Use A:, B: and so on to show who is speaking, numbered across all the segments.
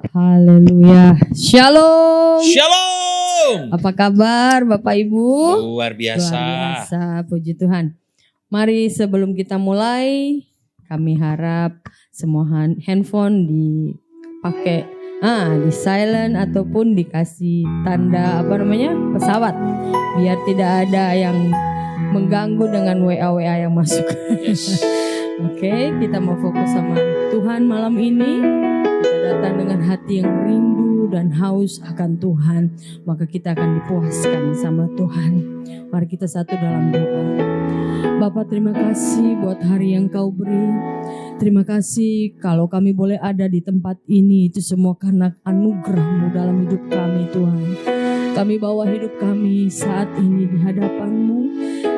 A: Haleluya. Shalom.
B: Shalom.
A: Apa kabar Bapak Ibu?
B: Luar biasa.
A: Luar biasa, puji Tuhan. Mari sebelum kita mulai, kami harap semua handphone dipakai di silent ataupun dikasih tanda pesawat, biar tidak ada yang mengganggu dengan WA yang masuk.
B: Yes.
A: Oke, kita mau fokus sama Tuhan malam ini. Kita datang dengan hati yang rindu dan haus akan Tuhan, maka kita akan dipuaskan sama Tuhan. Mari kita satu dalam doa. Bapa, terima kasih buat hari yang Kau beri. Terima kasih kalau kami boleh ada di tempat ini, itu semua karena anugerah-Mu dalam hidup kami Tuhan. Kami bawa hidup kami saat ini di hadapan-Mu.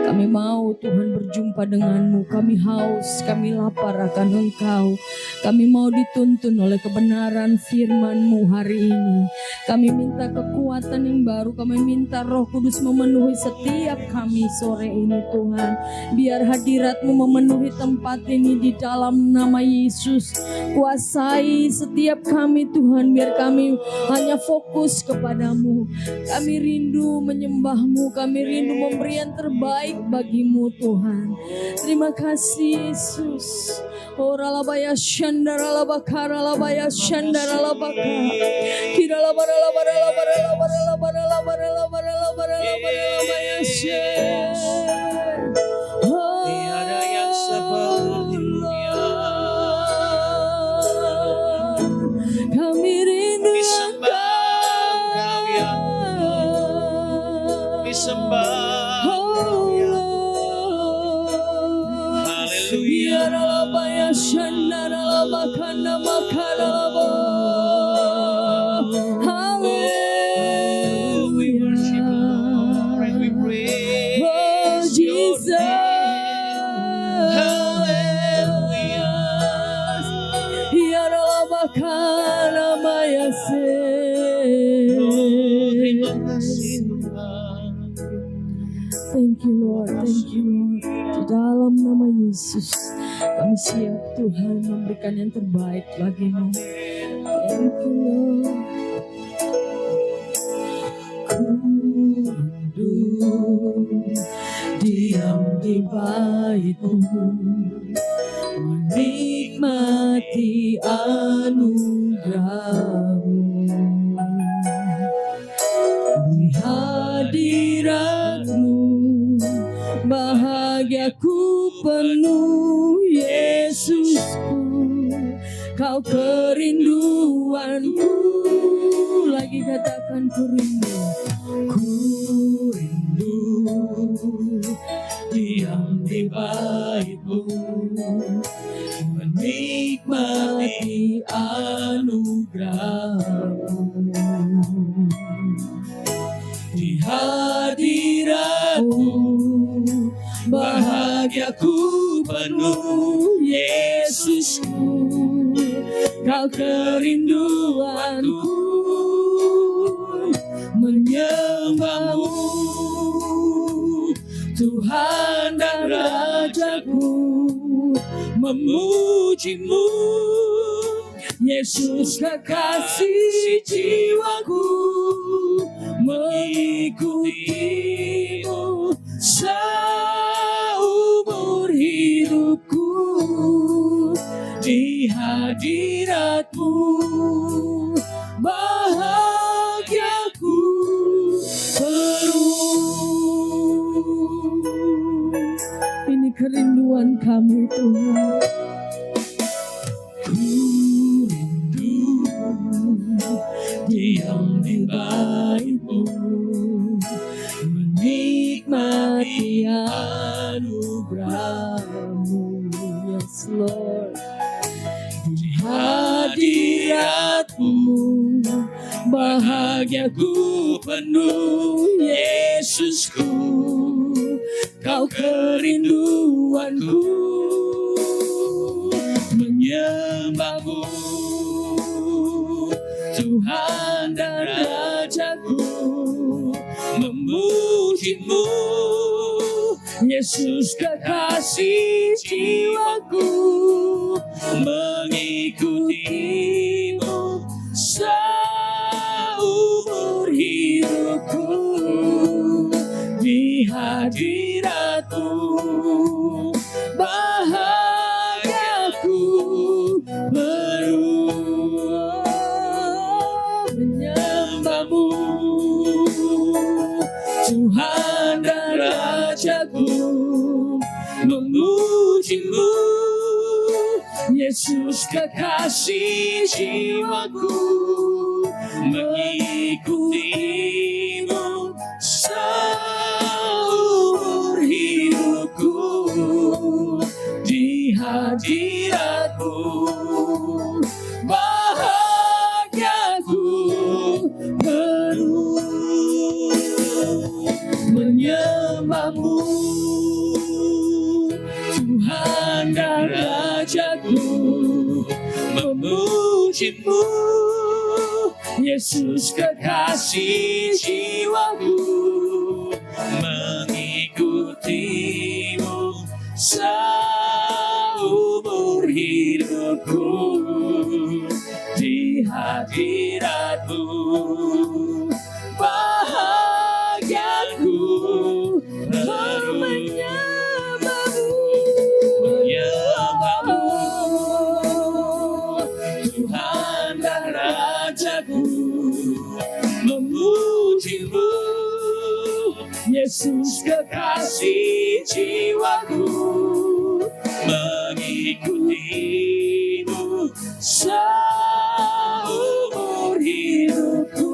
A: Kami mau Tuhan berjumpa dengan-Mu. Kami haus, kami lapar akan Engkau. Kami mau dituntun oleh kebenaran firman-Mu hari ini. Kami minta kekuatan yang baru. Kami minta Roh Kudus memenuhi setiap kami sore ini Tuhan. Biar hadirat-Mu memenuhi tempat ini di dalam nama Yesus. Kuasai setiap kami Tuhan. Biar kami hanya fokus kepadamu. Kami rindu menyembah-Mu. Kami rindu memberi yang terbaik bagi-Mu Tuhan. Terima kasih Yesus. Oralabaya shandaralabakara labaya shandaralabaka. Kiralabaralabaralabaralabaralabaralabaralabaralabaralabaralabaya shen.
B: Tiada yang seperti-Mu ya.
A: Kami rindu
B: Disembah Engkau ya Tuhan. Disembah Engkau ya Tuhan. Haleluya.
A: Yaralabaya shandaralabakana makaralaba.
B: We worship you, Lord, and we praise your name. Hallelujah.
A: Yaralabakana mayase.
B: Oh, terima kasih Tuhan.
A: Thank you Lord, thank you Lord. Di dalam nama Yesus, kami siap Tuhan memberikan yang terbaik bagi-Mu. Thank you Lord. Ku rindu diam di bait-Mu, menikmati anugerah-Mu. Di hadirat-Mu bahagiaku penuh Yesusku. Kau kerinduanku. Lagi katakan ku rindu. Ku rindu diam di bait-Mu, menikmati anugerah-Mu. Di hadirat-Mu bahagiaku penuh Yesusku. Kau kerinduanku, menyembah-Mu Tuhan dan Rajaku, memuji-Mu Yesus kekasih jiwaku, mengikuti-Mu seumur hidupku. Di hadirat-Mu bahagiaku penuh. Ini kerinduan kami Tuhan. Ku rindu diam di bait-Mu, menikmati anugerah-Mu. Yes Lord. Di hadirat-Mu bahagiaku penuh Yesusku. Kau kerinduanku, menyembah-Mu Tuhan dan Rajaku, memuji-Mu Yesus kekasih jiwaku, mengikuti-Mu Tuhan dan Rajaku, memuji-Mu, Yesus kekasih jiwaku, mengikuti-Mu seumur hidupku, di hadirat-Mu bahagiaku penuh, menyembah-Mu Tuhan dan Rajaku, memuji-Mu, Yesus kekasih jiwaku, mengikuti-Mu seumur hidupku, di hadirat-Mu bahagiaku penuh, menyembah-Mu Tuhan dan Rajaku, memuji-Mu, Yesus kekasih jiwaku, mengikuti-Mu seumur hidupku,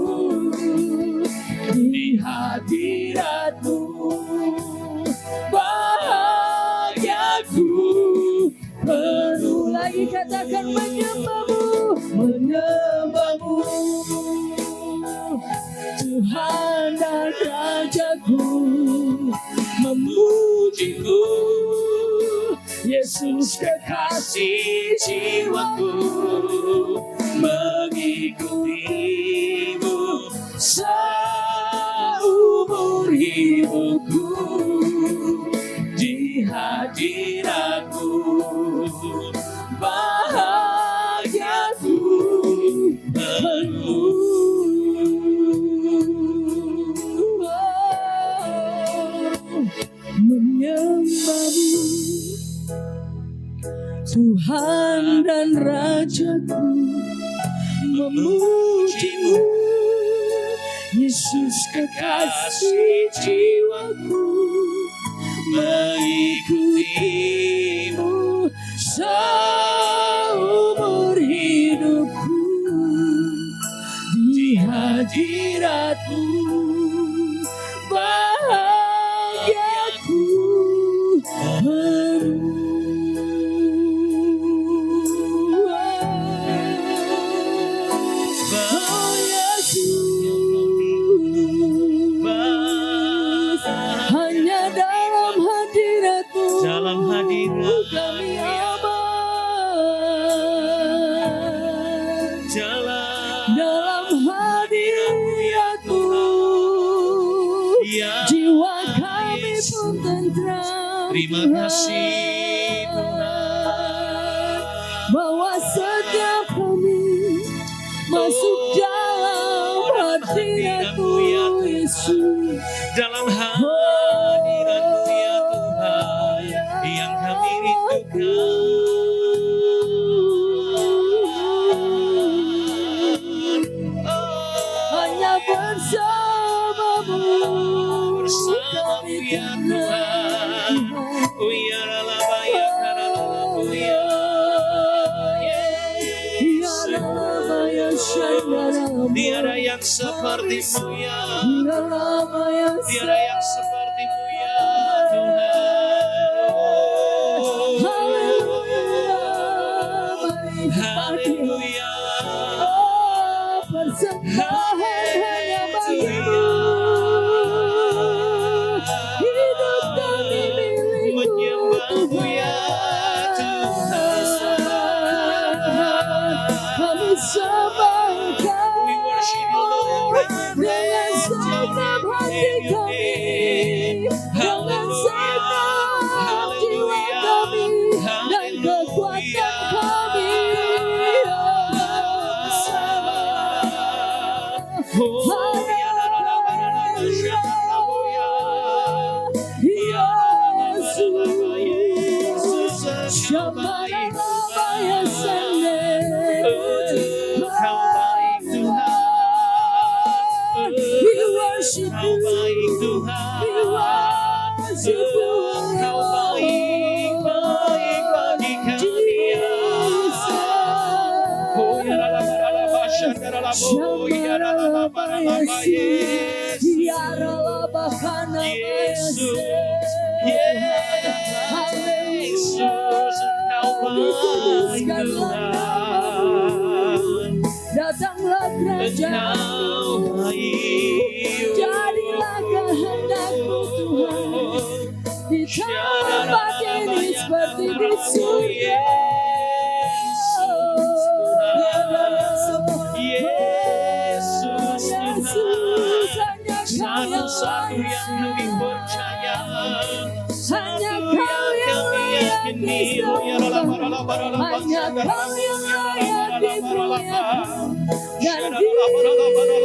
A: di hadirat-Mu bahagiaku penuh. Lagi katakan menyembah-Mu, menyembah-Mu Tuhan dan Rajaku, memuji-Mu, Yesus kekasih jiwaku, mengikuti-Mu seumur hidupku, di hadirat-Mu bahagiaku penuh. Menyembah-Mu Tuhan dan Rajaku, memuji-Mu, Yesus kekasih jiwaku, mengikuti-Mu seumur hidupku, di hadirat-Mu bahagiaku penuh. Oh Yesus, hanya dalam hadirat-Mu kami aman. Dalam hadirat-Mu jiwa kami pun tentram.
B: Terima kasih Tuhan,
A: bahwa setiap kami masuk dalam hadirat-Mu Yesus.
B: dalam hadirat-Mu ya Tuhan, yang kami rindukan.
A: Hanya bersama-Mu
B: Bersama-Mu ya Tuhan. Oh ya lalaba ya karalaba ya. Tiada yang seperti-Mu ya. Tiada yang seperti-Mu ya Tuhan. Haleluya.
A: Persembahan hanya bagi-Mu. Hidup kami milik-Mu
B: Menyembah-Mu ya Tuhan.
A: Kami sembahkan
B: We worship You Lord.
A: dengan segenap hati kami, dengan segenap jiwa kami dan kekuatan kami.
B: Oh ya Yesus, Kau baik Tuhan.
A: We worship
B: Engkau
A: you.
B: baik Tuhan.
A: We worship you.
B: Engkau baik bagi kami ya. Oh ya la la la la ba shandara la bo ya la la la ba la la ba Yesus. Yesus, Yesus, Engkau baik Tuhan.
A: Datanglah kerajaan,
B: Engkau baik.
A: jadilah kehendakmu Tuhan, di tempat ini seperti di surga.
B: Yesus,
A: Yesus, hanya
B: satu
A: Kau
B: yang kami percaya,
A: hanya
B: satu
A: Kau
B: yang kami
A: yang
B: yakini.
A: disembah, hanya Kau yang layak dimuliakan dan dimuliakan.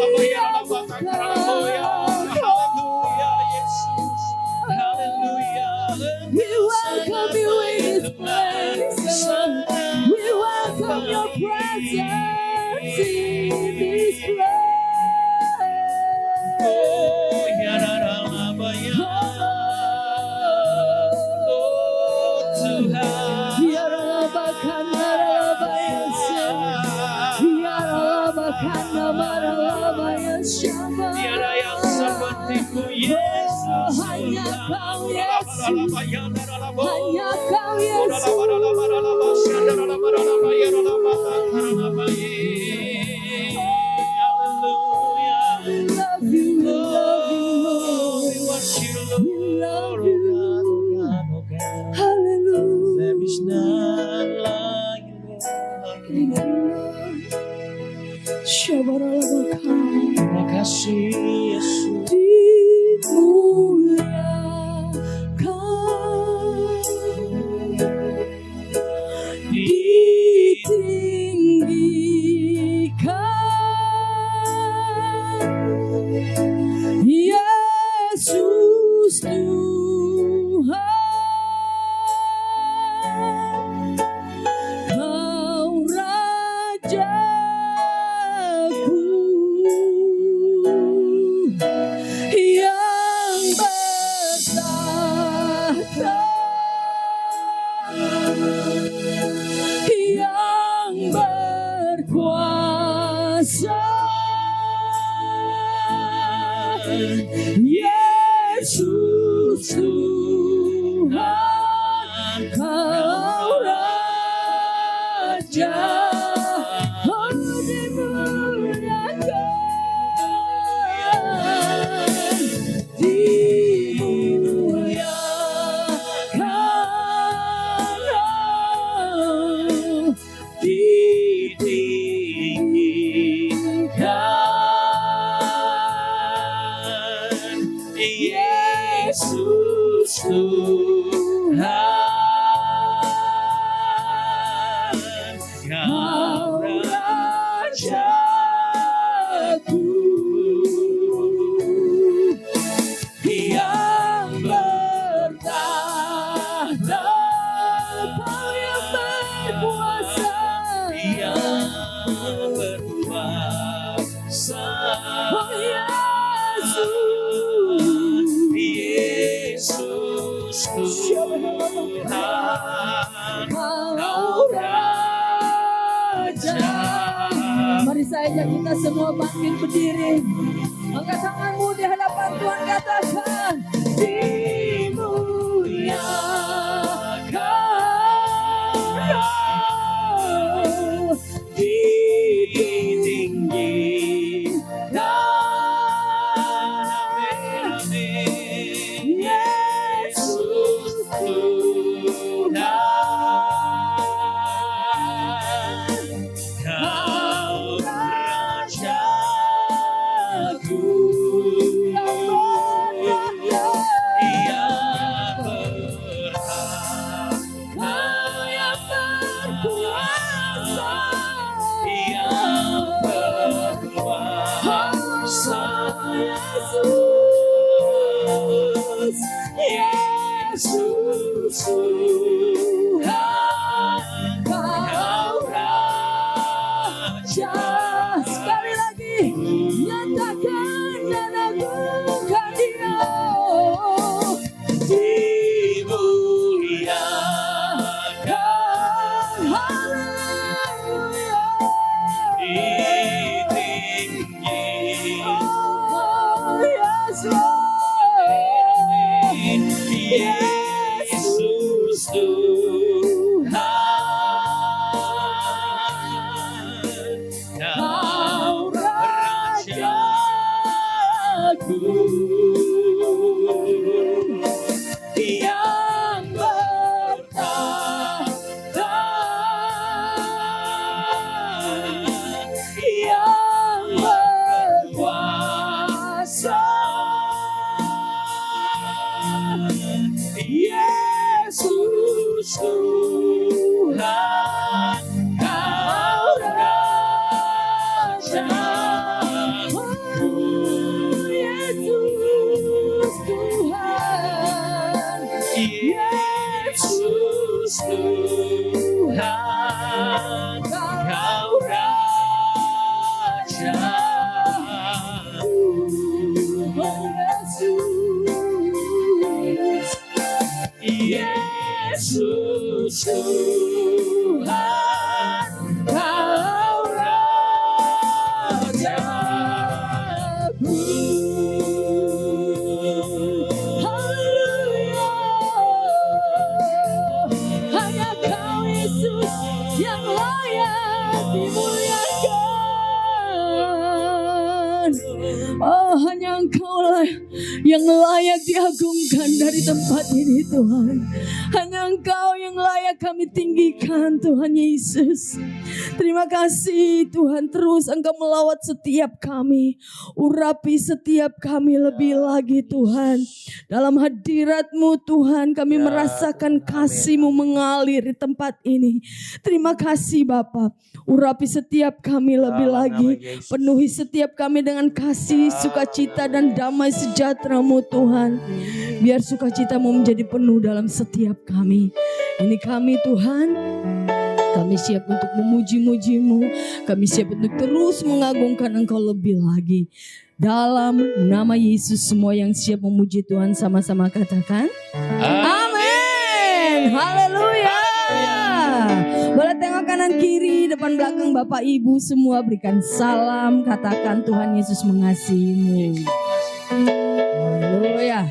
B: Haleluya, Yesus. Haleluya.
A: We welcome you in this place, Lord. We welcome your presence in this place.
B: Oh, ya la la la ba ya. Oh, Tuhan.
A: Ya Rabbakan Rabba Yasha, Ya Rabbakan Rabba Yasha.
B: Tiada yang seperti-Mu, Yesus.
A: Hanya Kau Yesus, hanya
B: Hanya
A: Kau Yesus. We love you, we love you, Lord. We love you. Hallelujah.
B: There is none like you,
A: Thank you, Lord. Shabarabakan.
B: Terima kasih, Yesus.
A: Ditinggikan Yesus Tuhan, Kau Rajaku yang bertahta, yang berkuasa. Yesus Tuhan, Kau Raja, oh dimuliakan,
B: Ditinggikan Yesus Tuhan, Kau Rajaku yang bertahta,
A: Kau yang berkuasa,
B: yang berkuasa.
A: oh Yesus.
B: Yesus Tuhan,
A: Kau Raja. Mari saya ajak kita semua bangkit berdiri. Angkat tanganmu di hadapan Tuhan, katakan dimuliakan, ditinggikan Yesus
B: Tuhan, Kau Rajaku yang berhak,
A: yang berkuasa,
B: yang berkuasa.
A: Yesus, Yesus Tuhan, Kau Raja. Sekali lagi nyatakan dan aku Yesus Tuhan,
B: Yesus Tuhan, Kau Raja. Yesus Tuhan, Kau Rajaku.
A: Haleluya. Hanya Kau Yesus yang layak dimuliakan. Oh, hanya Engkau lah yang layak diagungkan dari tempat ini, Tuhan. Hanya Engkau yang layak kami tinggikan, Tuhan Yesus. Terima kasih Tuhan, terus Engkau melawat setiap kami, urapi setiap kami lebih lagi Tuhan. Dalam hadirat-Mu Tuhan, kami merasakan kasih-Mu mengalir di tempat ini. Terima kasih Bapa, urapi setiap kami lebih lagi, penuhi setiap kami dengan kasih, sukacita dan damai sejahtera-Mu Tuhan. Biar sukacita-Mu menjadi penuh dalam setiap kami. Ini kami Tuhan, kami siap untuk memuji-muji-Mu, kami siap untuk terus mengagungkan Engkau lebih lagi. Dalam nama Yesus, semua yang siap memuji Tuhan sama-sama katakan amin. Haleluya. Boleh tengok kanan kiri, depan belakang, Bapak Ibu semua berikan salam, katakan Tuhan Yesus mengasihimu. Haleluya.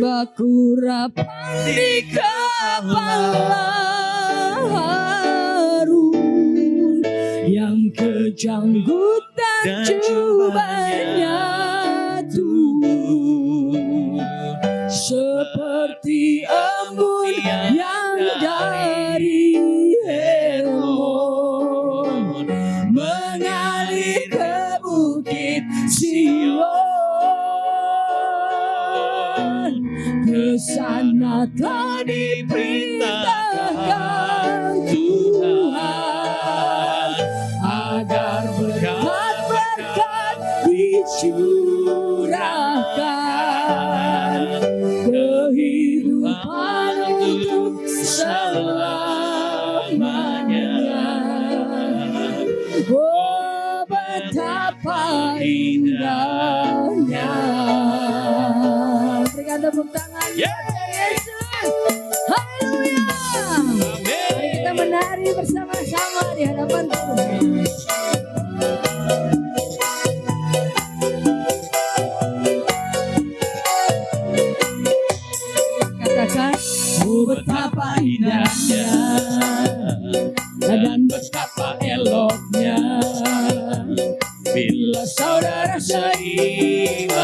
A: Bakurapan di kepala Harun, yang kejanggut dan jubahnya turun seperti embun yang dari Hermon mengalir ke bukit Sion. Ke sana telah diperintahkan Tuhan agar berkat-berkat dicurahkan, kehidupan untuk selamanya. Oh, betapa indahnya. Berikan tepuk tangan. Yesus. Haleluya. Mari kita menari bersama-sama di hadapan Tuhan. Katakan, oh betapa indahnya dan betapa eloknya bila saudara seiman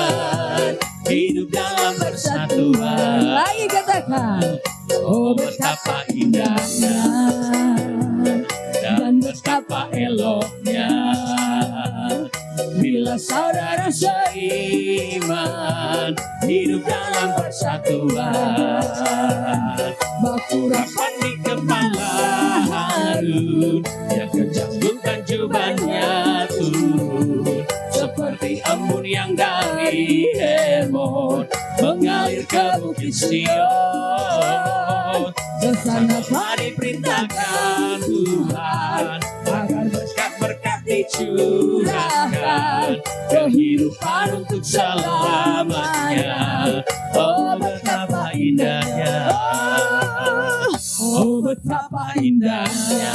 A: hidup dalam persatuan. Lagi katakan, oh betapa indahnya dan betapa eloknya bila saudara seiman hidup dalam persatuan. Bakurapan di kepala Harun, yang kejanggut dan jubahnya turun seperti embun yang dari Hermon mengalir ke bukit Sion. Kesana telah diperintahkan Tuhan agar berkat-berkat dicurahkan, kehidupan untuk selamanya. Oh betapa indahnya, oh betapa indahnya.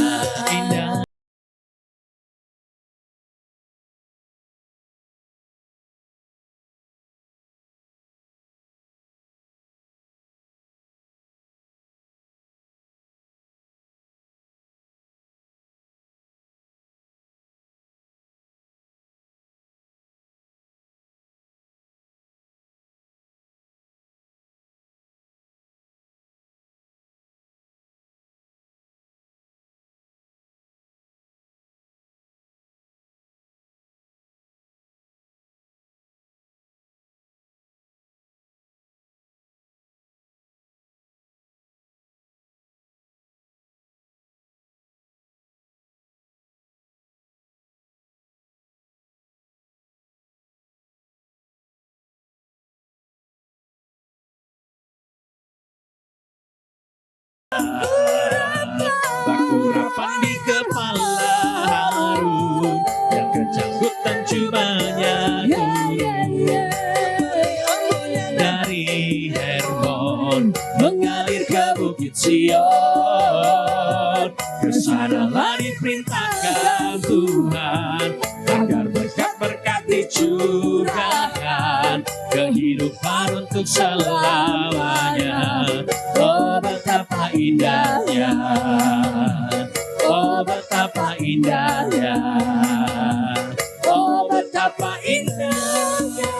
B: akan Tuhan, agar berkat-berkat dicurahkan, kehidupan untuk selamanya. Oh betapa indahnya, oh betapa indahnya, oh betapa indahnya.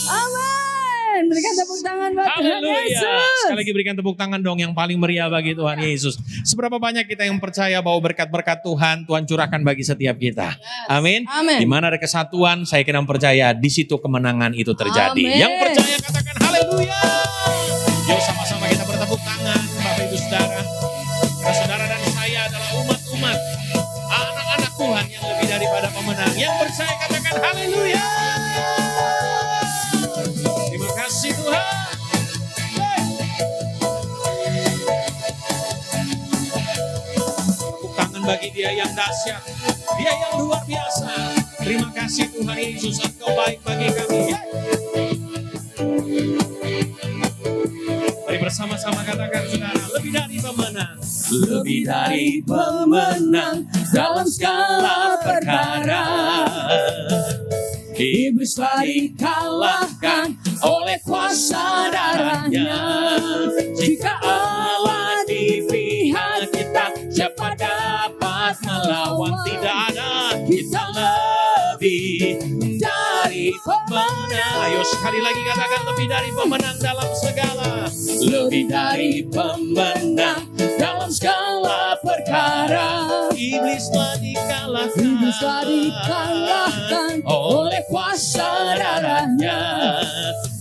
A: Amin. Berikan tepuk tangan buat Tuhan
B: Haleluya.
A: Yesus.
B: Sekali lagi berikan tepuk tangan dong yang paling meriah bagi Tuhan Yesus. Seberapa banyak kita yang percaya bahwa berkat-berkat Tuhan curahkan bagi setiap kita. Amin.
A: Amin.
B: Di mana ada kesatuan, saya kira percaya di situ kemenangan itu terjadi.
A: Amin.
B: Yang percaya katakan haleluya. Yuk sama-sama kita bertepuk tangan Bapak Ibu Saudara. Karena saudara dan saya adalah umat-umat, anak-anak Tuhan yang lebih daripada pemenang. Yang percaya katakan haleluya. Terima kasih Tuhan. Tepuk tangan bagi Dia yang dahsyat, Dia yang luar biasa. Terima kasih Tuhan Yesus, Engkau baik bagi kami. Mari bersama-sama katakan saudara, lebih dari pemenang, lebih dari pemenang dalam segala perkara. Iblis telah dikalahkan oleh kuasa darahnya. Jika Allah di pihak kita, siapa dapat melawan? Tidak ada, kita lebih dari pemenang. Ayo sekali lagi katakan lebih dari pemenang dalam segala. Lebih dari pemenang dalam segala perkara. Iblis telah dikalahkan,
A: Iblis telah dikalahkan
B: oleh kuasa darahnya.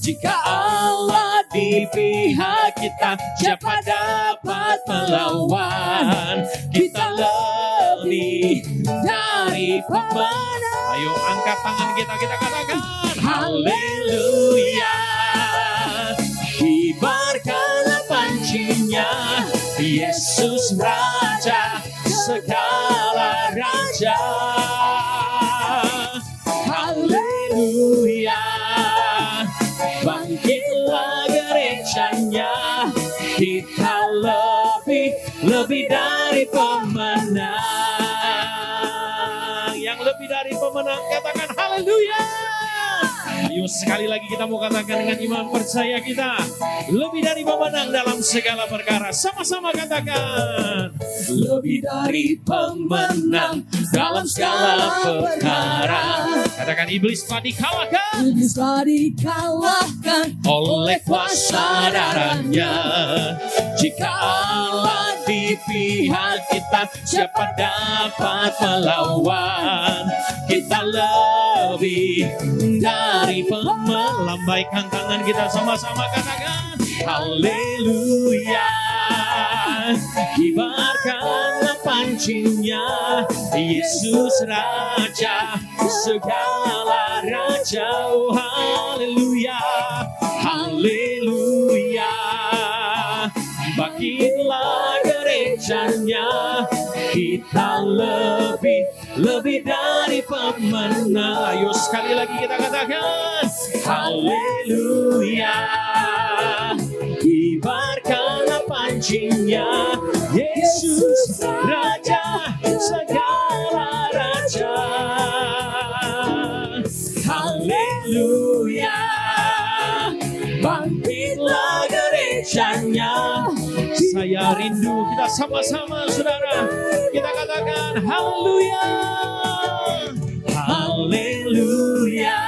B: Jika Allah di pihak kita, siapa dapat melawan? Kita lebih dari pemenang. Ayo angkat tangan kita katakan haleluya. Kibarkanlah pancinya, Yesus Raja segala raja. Haleluya. Bangkitlah gerejanya, kita lebih dari pemenang. Yang lebih dari pemenang katakan haleluya. Ayo sekali lagi kita mau katakan dengan iman percaya kita lebih dari pemenang dalam segala perkara. Sama-sama katakan lebih dari pemenang dalam segala perkara. Katakan iblis telah dikalahkan,
A: Iblis telah dikalahkan
B: oleh kuasa darahnya. Jika Allah di pihak kita, siapa dapat melawan? Kita lebih dari pemenang. Lambaikan tangan kita sama-sama katakan haleluya. Kibarkanlah pancinya, Yesus Raja segala raja. Oh, haleluya, haleluya. Bangkitlah gerejanya, kita lebih dari pemenang. Ayo sekali lagi kita katakan haleluya. Kibarkanlah pancinya, Yesus Raja segala raja. Haleluya. Bangkitlah gerejanya, saya rindu. Kita sama-sama saudara, kita katakan haleluya. Haleluya.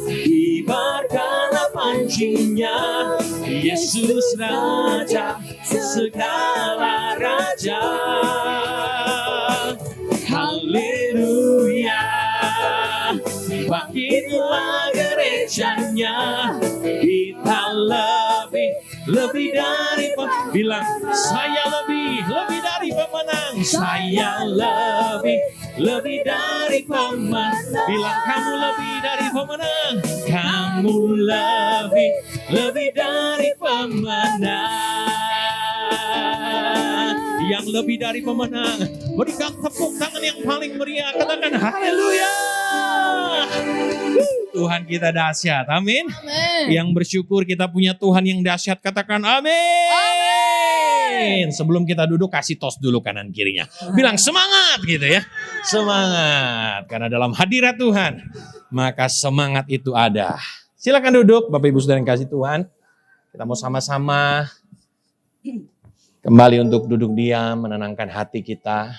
B: Kibarkanlah pancinya, Yesus Raja segala raja. Haleluya. Bangkitlah gerejanya, kita lebih dari pemenang. Bilang saya lebih dari pemenang. Saya lebih dari pemenang. Bilang kamu lebih dari pemenang. Kamu lebih dari pemenang. Yang lebih dari pemenang, berikan tepuk tangan yang paling meriah. Katakan haleluya. Tuhan kita dahsyat. Amin.
A: Amin.
B: Yang bersyukur kita punya Tuhan yang dahsyat, katakan amin. Sebelum kita duduk, kasih tos dulu kanan kirinya. Bilang semangat gitu ya. Semangat. Karena dalam hadirat Tuhan, maka semangat itu ada. Silakan duduk Bapak Ibu Saudara yang kasih Tuhan. Kita mau sama-sama kembali untuk duduk diam, menenangkan hati kita.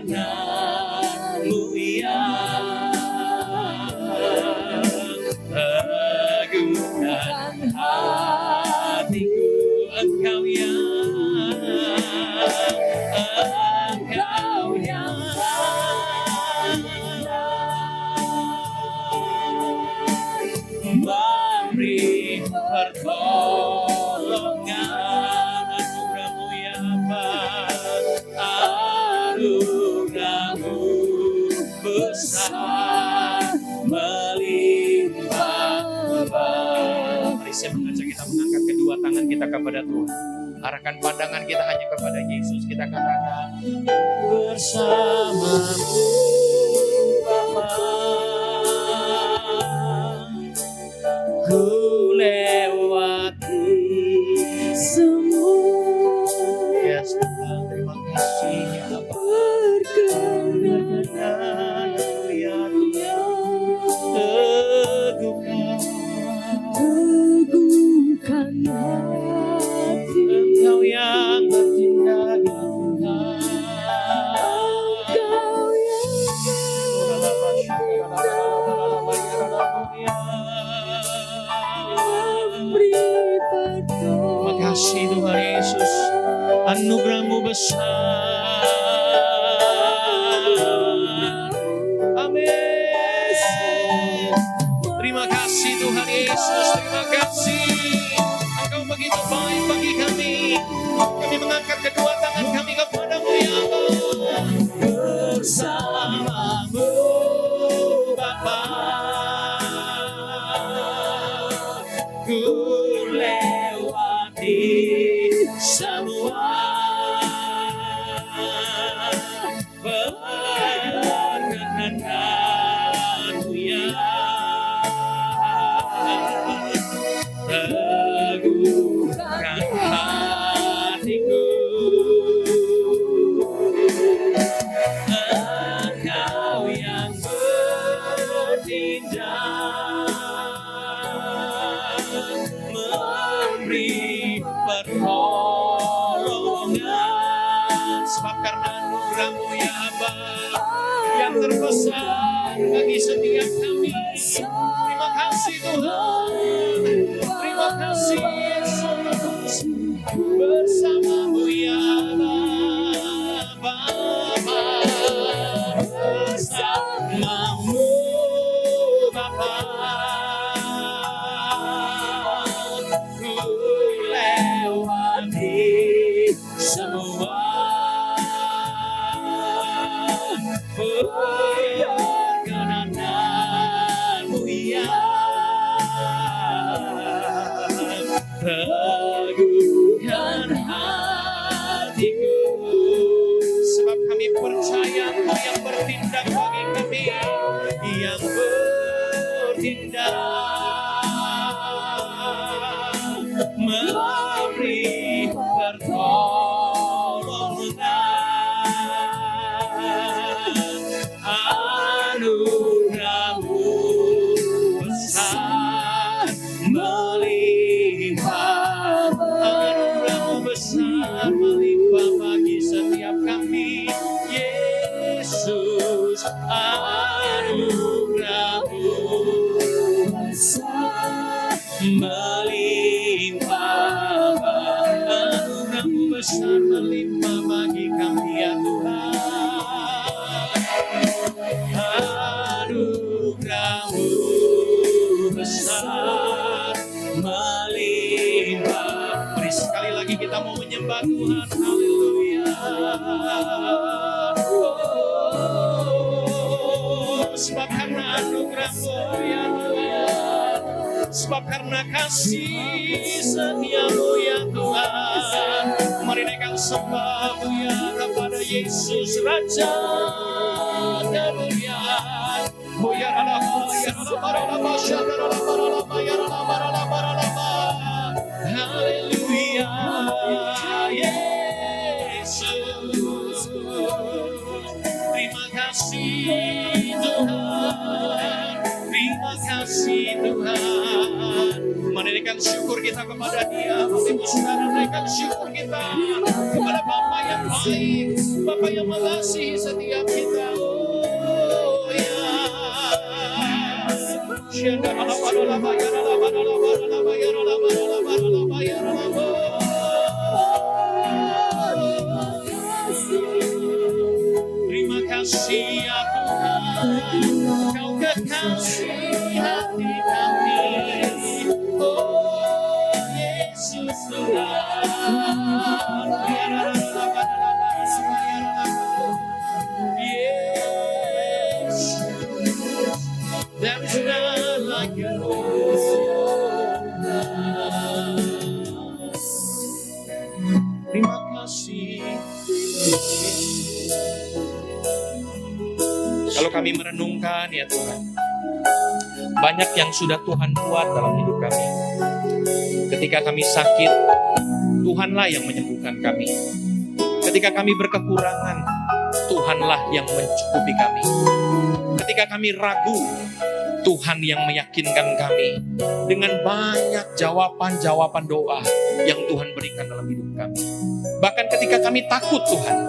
B: kebenaran-Mu yang teguhkan hatiku. Engkau yang memberi pertolongan. Anugerah-Mu ya Bapa, anugerah-Mu besar melimpah. Mari saya mengajak kita mengangkat kedua tangan kita kepada Tuhan. Arahkan pandangan kita hanya kepada Yesus. Kita katakan, bersama-Mu Bapa, ku lewati semua. Yes, Tuhan, terima kasih ya Bapa. Berkenan ya
A: Teguhkan hati.
B: Engkau yang bertindak ya Tuhan.
A: Engkau yang memberi pertolongan.
B: Terima kasih Tuhan Yesus, anugerah-Mu besar. Amin. Terima kasih Tuhan Yesus, terima kasih. Engkau begitu baik bagi kami. Kami mengangkat kedua tangan kami kepada-Mu ya Allah. Bersama-Mu Bapa, ku lewati semua perkenan-Mu yang teguhkan hatiku. Engkau yang bertindak, memberi pertolongan. Sebab karena anugerah-Mu ya Bapa yang terbesar bagi setiap kami. Terima kasih Tuhan, terima kasih Yesus. Bersama-Mu ya Bapa, bersama-Mu Bapa, ku lewati semua perkenan-Mu yang teguhkan hatiku. Sebab kami percaya Engkau yang bertindak bagi kami, yang bertindak, memberi pertolongan. Anugerah-Mu besar melimpah. Anugerah-Mu besar melimpah bagi setiap kami. Yesus, anugerah-Mu besar melimpah. Anugerah-Mu besar melimpah bagi kami ya Tuhan. Anugerah-Mu besar melimpah. Mari sekali lagi kita mau menyembah Tuhan. Haleluya. Sebab karena anugerah-Mu ya Tuhan, sebab karena kasih setia-Mu ya Tuhan, mari naikkan sembah-Mu ya kepada Yesus Raja kemuliaan. Oh ya Allah, ya Allah, haleluya Yesus. Terima kasih Tuhan, terima kasih Tuhan. Mari Berikan syukur kita kepada Dia. Bapak Ibu Saudara, naikkan syukur kita kepada Bapa yang baik, Bapa yang mengasihi setiap kita. Oh ya. Terima kasih ya Tuhan, Kau kekasih hati kami. Oh Yesus Tuhan. Yes, there is none like you, Lord. Terima kasih. Kalau kami merenungkan ya Tuhan, banyak yang sudah Tuhan buat dalam hidup kami. Ketika kami sakit, Tuhanlah yang menyembuhkan kami. Ketika kami berkekurangan, Tuhanlah yang mencukupi kami. Ketika kami ragu, Tuhan yang meyakinkan kami dengan banyak jawaban-jawaban doa yang Tuhan berikan dalam hidup kami. Bahkan ketika kami takut Tuhan,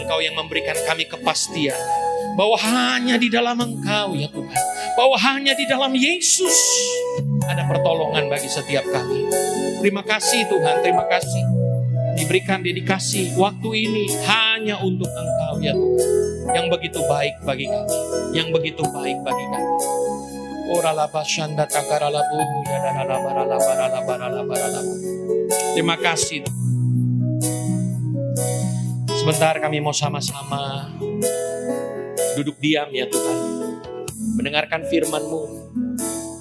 B: Engkau yang memberikan kami kepastian bahwa hanya di dalam Engkau ya Tuhan, bahwa hanya di dalam Yesus ada pertolongan bagi setiap kami. Terima kasih Tuhan, terima kasih. Diberikan dedikasi waktu ini hanya untuk Engkau ya Tuhan, yang begitu baik bagi kami, yang begitu baik bagi kami. Terima kasih. Sebentar kami mau sama-sama duduk diam ya Tuhan, mendengarkan firman-Mu.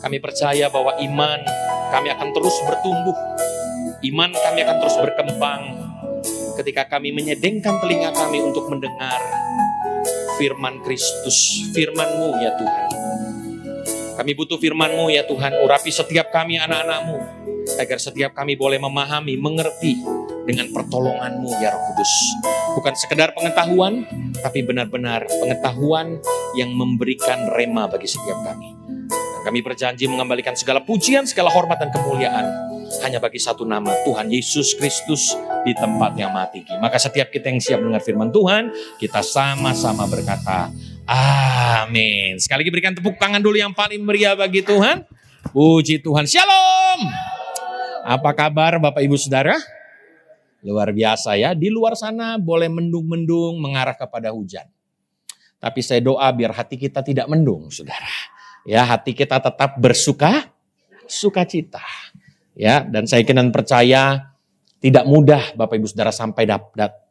B: Kami percaya bahwa iman kami akan terus bertumbuh, iman kami akan terus berkembang ketika kami menyedengkan telinga kami untuk mendengar firman Kristus, firman-Mu ya Tuhan. Kami butuh firman-Mu ya Tuhan, urapi setiap kami anak-anak-Mu, agar setiap kami boleh memahami, mengerti dengan pertolongan-Mu ya Roh Kudus. Bukan sekedar pengetahuan, tapi benar-benar pengetahuan yang memberikan rema bagi setiap kami. Dan kami berjanji mengembalikan segala pujian, segala hormat dan kemuliaan hanya bagi satu nama, Tuhan Yesus Kristus di tempat yang maha tinggi. Maka setiap kita yang siap mendengar firman Tuhan, kita sama-sama berkata, amin. Sekali lagi berikan tepuk tangan dulu yang paling meriah bagi Tuhan. Puji Tuhan. Shalom. Apa kabar Bapak Ibu Saudara? Luar biasa ya. Di luar sana boleh mendung-mendung mengarah kepada hujan. Tapi saya doa biar hati kita tidak mendung, Saudara. Ya, hati kita tetap sukacita. Ya, dan saya yakin dan percaya tidak mudah Bapak Ibu Saudara sampai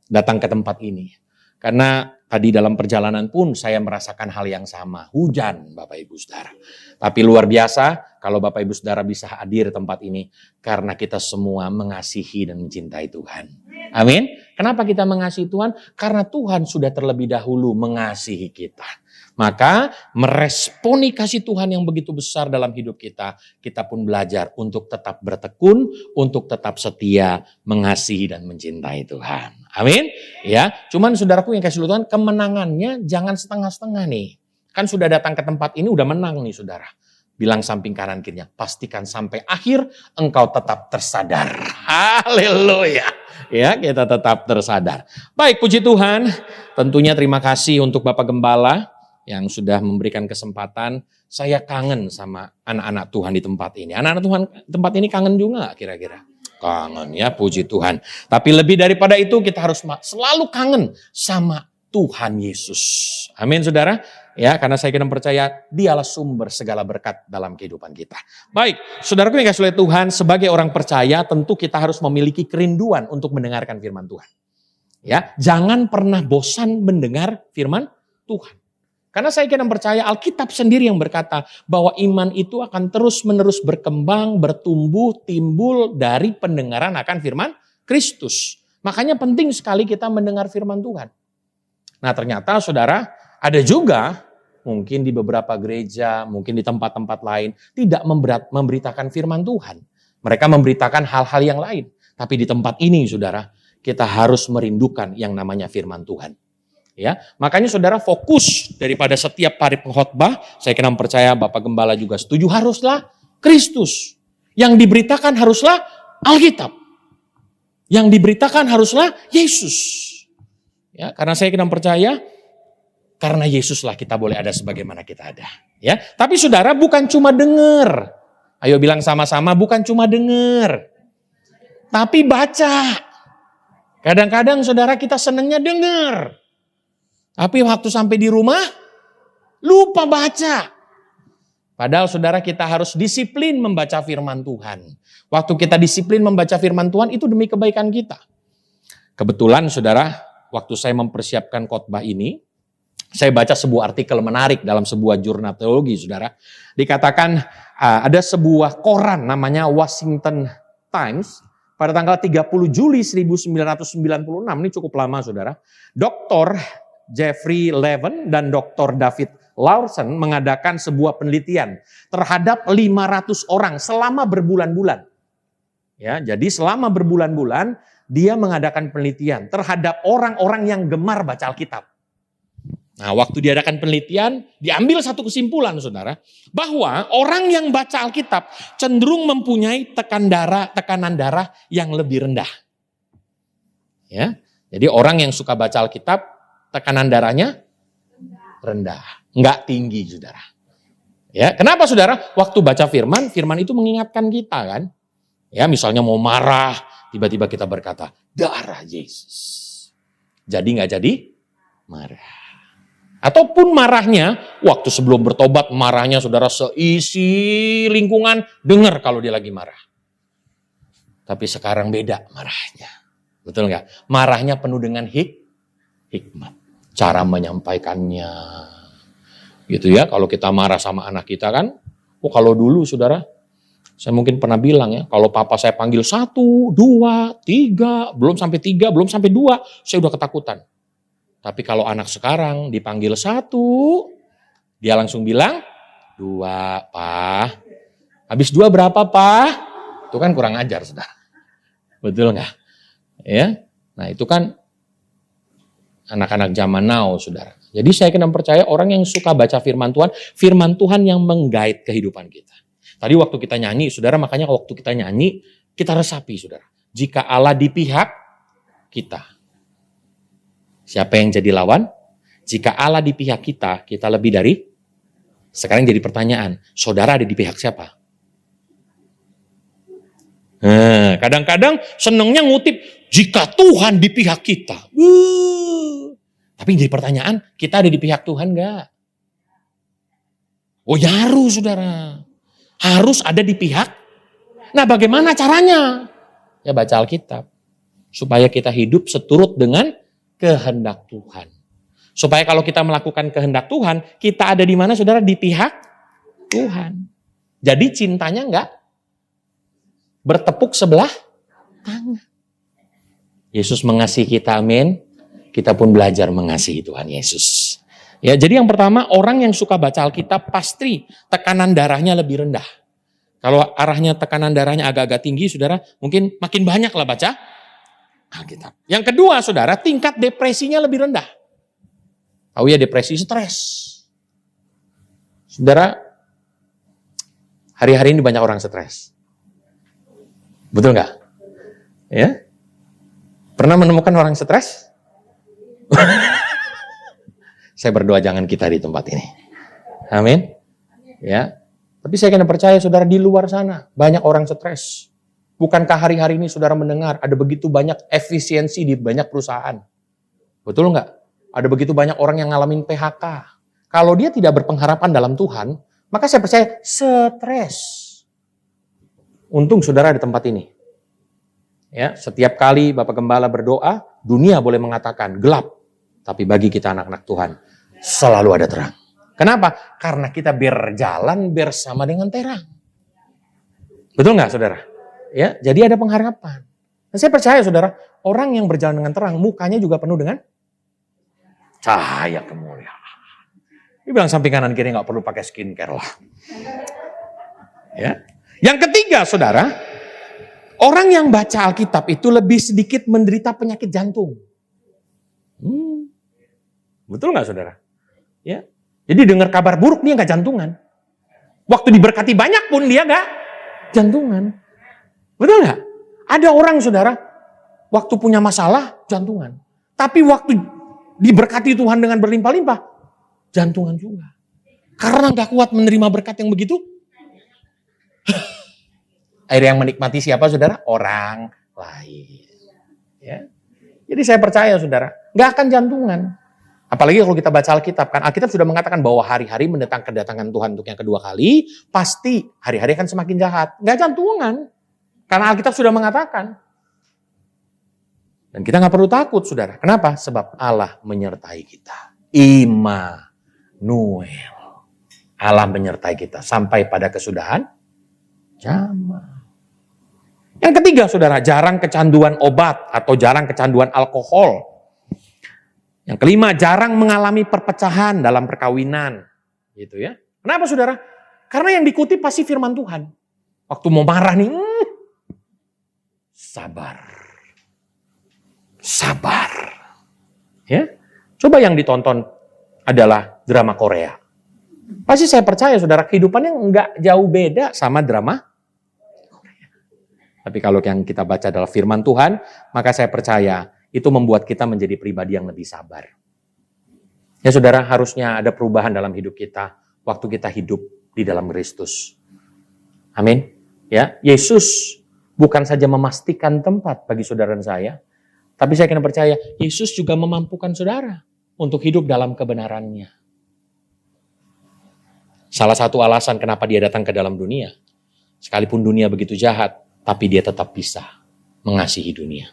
B: datang ke tempat ini. Karena tadi dalam perjalanan pun saya merasakan hal yang sama. Hujan Bapak Ibu Saudara. Tapi luar biasa kalau Bapak Ibu Saudara bisa hadir di tempat ini. Karena kita semua mengasihi dan mencintai Tuhan. Amin. Kenapa kita mengasihi Tuhan? Karena Tuhan sudah terlebih dahulu mengasihi kita. Maka meresponi kasih Tuhan yang begitu besar dalam hidup kita. Kita pun belajar untuk tetap bertekun, untuk tetap setia, mengasihi dan mencintai Tuhan. Amin. Ya, cuman saudaraku yang kasih Tuhan, kemenangannya jangan setengah-setengah nih. Kan sudah datang ke tempat ini udah menang nih saudara. Bilang samping kanan kirinya, pastikan sampai akhir engkau tetap tersadar. Haleluya. Ya, kita tetap tersadar. Baik, puji Tuhan. Tentunya terima kasih untuk Bapak Gembala yang sudah memberikan kesempatan. Saya kangen sama anak-anak Tuhan di tempat ini. Anak-anak Tuhan tempat ini kangen juga kira-kira. Kangen ya, puji Tuhan. Tapi lebih daripada itu kita harus selalu kangen sama Tuhan Yesus. Amin saudara. Ya, karena saya kira percaya dialah sumber segala berkat dalam kehidupan kita. Baik, saudaraku yang kasih oleh Tuhan, sebagai orang percaya tentu kita harus memiliki kerinduan untuk mendengarkan firman Tuhan. Ya, jangan pernah bosan mendengar firman Tuhan. Karena saya kira percaya Alkitab sendiri yang berkata bahwa iman itu akan terus-menerus berkembang, bertumbuh, timbul dari pendengaran akan firman Kristus. Makanya penting sekali kita mendengar firman Tuhan. Nah ternyata saudara, ada juga mungkin di beberapa gereja, mungkin di tempat-tempat lain tidak memberitakan firman Tuhan. Mereka memberitakan hal-hal yang lain. Tapi di tempat ini saudara, kita harus merindukan yang namanya firman Tuhan. Ya, makanya saudara fokus daripada setiap hari pengkhotbah, saya kira percaya Bapak Gembala juga setuju haruslah Kristus. Yang diberitakan haruslah Alkitab. Yang diberitakan haruslah Yesus. Ya, karena saya kena percaya, karena Yesuslah kita boleh ada sebagaimana kita ada. Ya, tapi saudara bukan cuma dengar. Ayo bilang sama-sama, bukan cuma dengar. Tapi baca. Kadang-kadang saudara kita senangnya dengar. Tapi waktu sampai di rumah, lupa baca. Padahal saudara kita harus disiplin membaca firman Tuhan. Waktu kita disiplin membaca firman Tuhan itu demi kebaikan kita. Kebetulan saudara, waktu saya mempersiapkan khotbah ini, saya baca sebuah artikel menarik dalam sebuah jurnal teologi saudara. Dikatakan ada sebuah koran namanya Washington Times. Pada tanggal 30 Juli 1996, ini cukup lama saudara. Dr. Jeffrey Levin dan Dr. David Lawson mengadakan sebuah penelitian terhadap 500 orang selama berbulan-bulan. Ya, jadi selama berbulan-bulan dia mengadakan penelitian terhadap orang-orang yang gemar baca Alkitab. Nah, waktu diadakan penelitian, diambil satu kesimpulan saudara, bahwa orang yang baca Alkitab cenderung mempunyai tekanan darah yang lebih rendah. Ya, jadi orang yang suka baca Alkitab, tekanan darahnya rendah, enggak tinggi saudara. Ya, kenapa saudara? Waktu baca firman itu mengingatkan kita kan. Ya, misalnya mau marah, tiba-tiba kita berkata, darah Yesus. Jadi enggak jadi marah. Ataupun marahnya, waktu sebelum bertobat marahnya saudara seisi lingkungan dengar kalau dia lagi marah. Tapi sekarang beda marahnya. Betul nggak? Marahnya penuh dengan hikmat. Cara menyampaikannya. Gitu ya, kalau kita marah sama anak kita kan. Kalau dulu saudara, saya mungkin pernah bilang ya, kalau papa saya panggil 1, 2, 3, belum sampai 3, belum sampai 2, saya udah ketakutan. Tapi kalau anak sekarang dipanggil 1, dia langsung bilang 2, Pak. Habis 2 berapa, Pak? Itu kan kurang ajar, saudara. Betul nggak? Ya. Nah, itu kan anak-anak zaman now, saudara. Jadi saya kena percaya orang yang suka baca firman Tuhan yang menggait kehidupan kita. Tadi waktu kita nyanyi, saudara, makanya waktu kita nyanyi, kita resapi, saudara. Jika Allah di pihak kita, siapa yang jadi lawan? Jika Allah di pihak kita, kita lebih dari. Sekarang jadi pertanyaan, saudara ada di pihak siapa? Kadang-kadang senangnya ngutip, jika Tuhan di pihak kita. Tapi jadi pertanyaan, kita ada di pihak Tuhan enggak? Oh ya harus saudara. Harus ada di pihak. Nah bagaimana caranya? Ya baca Alkitab. Supaya kita hidup seturut dengan kehendak Tuhan. Supaya kalau kita melakukan kehendak Tuhan, kita ada di mana saudara? Di pihak Tuhan. Jadi cintanya enggak bertepuk sebelah tangan. Yesus mengasihi kita, amin. Kita pun belajar mengasihi Tuhan Yesus. Ya, jadi yang pertama, orang yang suka baca Alkitab pasti tekanan darahnya lebih rendah. Kalau arahnya tekanan darahnya agak-agak tinggi, saudara, mungkin makin banyak lah baca Alkitab. Yang kedua, saudara, tingkat depresinya lebih rendah. Tahu ya depresi, stres. Saudara, hari-hari ini banyak orang stres. Betul nggak? Ya? Pernah menemukan orang stres? Saya berdoa jangan kita di tempat ini. Amin. Ya. Tapi saya kena percaya saudara di luar sana banyak orang stres. Bukankah hari-hari ini saudara mendengar ada begitu banyak efisiensi di banyak perusahaan? Betul nggak? Ada begitu banyak orang yang ngalamin PHK. Kalau dia tidak berpengharapan dalam Tuhan, maka saya percaya stres. Untung saudara di tempat ini. Ya, setiap kali Bapak Gembala berdoa, dunia boleh mengatakan gelap. Tapi bagi kita anak-anak Tuhan, selalu ada terang. Kenapa? Karena kita berjalan bersama dengan terang. Betul nggak saudara? Ya, jadi ada pengharapan. Dan saya percaya saudara, orang yang berjalan dengan terang, mukanya juga penuh dengan cahaya kemuliaan. Dia bilang samping kanan kiri nggak perlu pakai skincare lah. Ya. Yang ketiga saudara, orang yang baca Alkitab itu lebih sedikit menderita penyakit jantung. Betul nggak saudara? Ya. Jadi dengar kabar buruk dia nggak jantungan. Waktu diberkati banyak pun dia nggak
C: jantungan. Betul nggak? Ada orang saudara, waktu punya masalah, jantungan. Tapi waktu diberkati Tuhan dengan berlimpah-limpah, jantungan juga. Karena nggak kuat menerima berkat yang begitu. Akhirnya yang menikmati siapa saudara? Orang lain. Ya. Jadi saya percaya saudara, nggak akan jantungan. Apalagi kalau kita baca Alkitab, kan Alkitab sudah mengatakan bahwa hari-hari mendatang kedatangan Tuhan untuk yang kedua kali, pasti hari-hari akan semakin jahat. Nggak jantungan. Karena Alkitab sudah mengatakan. Dan kita nggak perlu takut saudara. Kenapa? Sebab Allah menyertai kita. Immanuel. Allah menyertai kita sampai pada kesudahan zaman. Yang ketiga saudara, jarang kecanduan obat atau jarang kecanduan alkohol. Yang kelima, jarang mengalami perpecahan dalam perkawinan. Gitu ya. Kenapa saudara? Karena yang dikutip pasti firman Tuhan. Waktu mau marah nih, sabar. Sabar. Ya. Coba yang ditonton adalah drama Korea. Pasti saya percaya saudara, kehidupannya nggak jauh beda sama drama Korea. Tapi kalau yang kita baca adalah firman Tuhan, maka saya percaya itu membuat kita menjadi pribadi yang lebih sabar. Ya saudara, harusnya ada perubahan dalam hidup kita waktu kita hidup di dalam Kristus. Amin. Ya, Yesus bukan saja memastikan tempat bagi saudara dan saya, tapi saya kena percaya Yesus juga memampukan saudara untuk hidup dalam kebenarannya. Salah satu alasan kenapa dia datang ke dalam dunia, sekalipun dunia begitu jahat, tapi dia tetap bisa mengasihi dunia.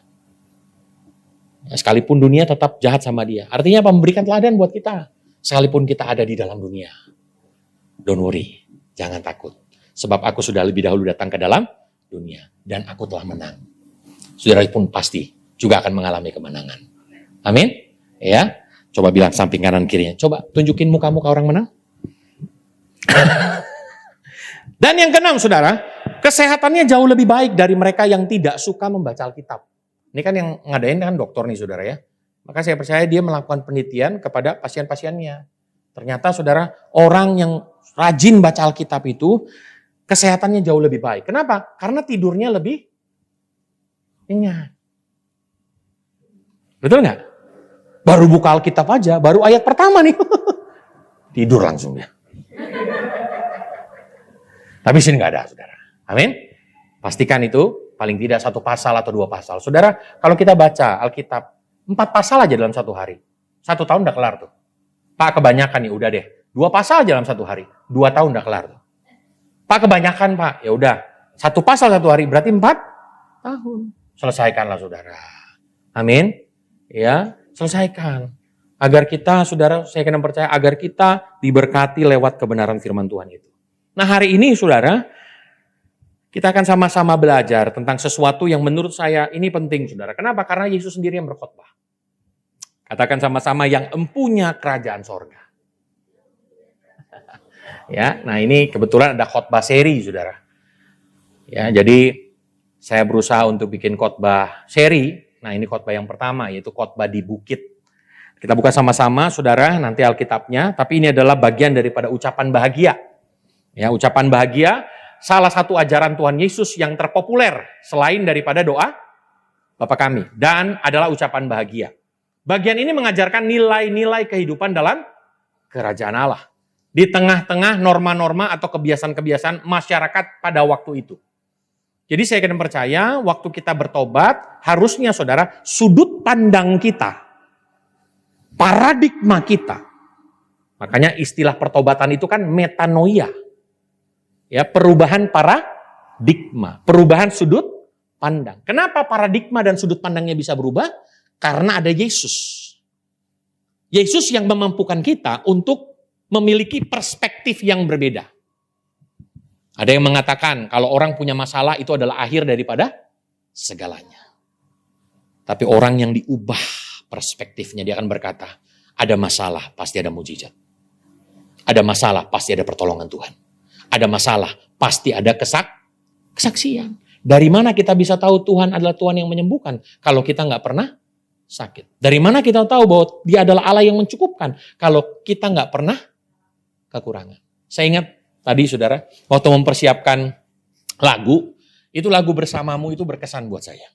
C: Sekalipun dunia tetap jahat sama dia. Artinya apa? Memberikan teladan buat kita. Sekalipun kita ada di dalam dunia. Don't worry. Jangan takut. Sebab aku sudah lebih dahulu datang ke dalam dunia. Dan aku telah menang. Saudara pun pasti juga akan mengalami kemenangan. Amin? Ya. Coba bilang samping kanan kirinya. Coba tunjukin muka-muka orang menang. Dan yang keenam saudara. Kesehatannya jauh lebih baik dari mereka yang tidak suka membaca Alkitab. Ini kan yang ngadain kan dokter nih saudara ya. Maka saya percaya dia melakukan penelitian kepada pasien-pasiennya. Ternyata saudara, orang yang rajin baca Alkitab itu kesehatannya jauh lebih baik. Kenapa? Karena tidurnya lebih nyenyak. Betul nggak? Baru buka Alkitab aja, baru ayat pertama nih. Tidur langsung dia. Tapi sini nggak ada saudara. Amin. Pastikan itu. Paling tidak 1 pasal atau 2 pasal. Saudara, kalau kita baca Alkitab, 4 pasal aja dalam 1 hari. 1 tahun udah kelar tuh. Pak, kebanyakan nih, udah deh. 2 pasal aja dalam 1 hari. 2 tahun udah kelar tuh. Pak, kebanyakan Pak. Ya udah, 1 pasal 1 hari, berarti 4 tahun. Selesaikanlah saudara. Amin. Ya, selesaikan. Agar kita, saudara, saya kena percaya, agar kita diberkati lewat kebenaran firman Tuhan itu. Nah hari ini saudara, kita akan sama-sama belajar tentang sesuatu yang menurut saya ini penting, saudara. Kenapa? Karena Yesus sendiri yang berkhotbah. Katakan sama-sama yang empunya kerajaan sorga. Ya, nah ini kebetulan ada khotbah seri, saudara. Ya, jadi saya berusaha untuk bikin khotbah seri. Nah ini khotbah yang pertama, yaitu khotbah di bukit. Kita buka sama-sama, saudara, nanti Alkitabnya. Tapi ini adalah bagian daripada ucapan bahagia. Ya, ucapan bahagia. Salah satu ajaran Tuhan Yesus yang terpopuler selain daripada doa Bapa kami. Dan adalah ucapan bahagia. Bagian ini mengajarkan nilai-nilai kehidupan dalam kerajaan Allah. Di tengah-tengah norma-norma atau kebiasaan-kebiasaan masyarakat pada waktu itu. Jadi saya akan percaya waktu kita bertobat harusnya saudara sudut pandang kita. Paradigma kita. Makanya istilah pertobatan itu kan metanoia. Ya, perubahan paradigma, perubahan sudut pandang. Kenapa paradigma dan sudut pandangnya bisa berubah? Karena ada Yesus. Yesus yang memampukan kita untuk memiliki perspektif yang berbeda. Ada yang mengatakan kalau orang punya masalah itu adalah akhir daripada segalanya. Tapi orang yang diubah perspektifnya, dia akan berkata, ada masalah pasti ada mujizat. Ada masalah pasti ada pertolongan Tuhan. Ada masalah, pasti ada kesaksian. Dari mana kita bisa tahu Tuhan adalah Tuhan yang menyembuhkan kalau kita nggak pernah sakit? Dari mana kita tahu bahwa Dia adalah Allah yang mencukupkan kalau kita nggak pernah kekurangan? Saya ingat tadi saudara, waktu mempersiapkan lagu, itu lagu Bersamamu itu berkesan buat saya.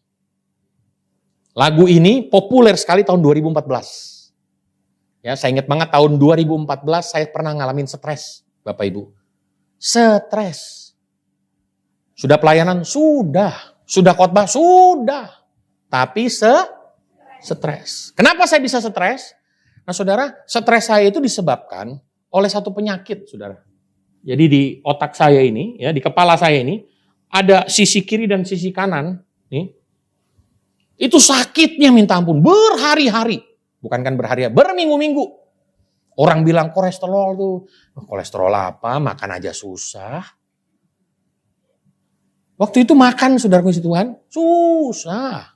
C: Lagu ini populer sekali tahun 2014. Ya, saya ingat banget tahun 2014 saya pernah ngalamin stres, Bapak Ibu. Stres. Sudah pelayanan? Sudah. Sudah khotbah? Sudah. Tapi stres. Kenapa saya bisa stres? Nah saudara, stres saya itu disebabkan oleh satu penyakit, saudara. Jadi di otak saya ini, ya di kepala saya ini, ada sisi kiri dan sisi kanan. Nih, itu sakitnya minta ampun, berhari-hari. Bukan kan berhari-hari, berminggu-minggu. Orang bilang kolesterol tuh, kolesterol apa, makan aja susah. Waktu itu makan, saudara kasih Tuhan, susah.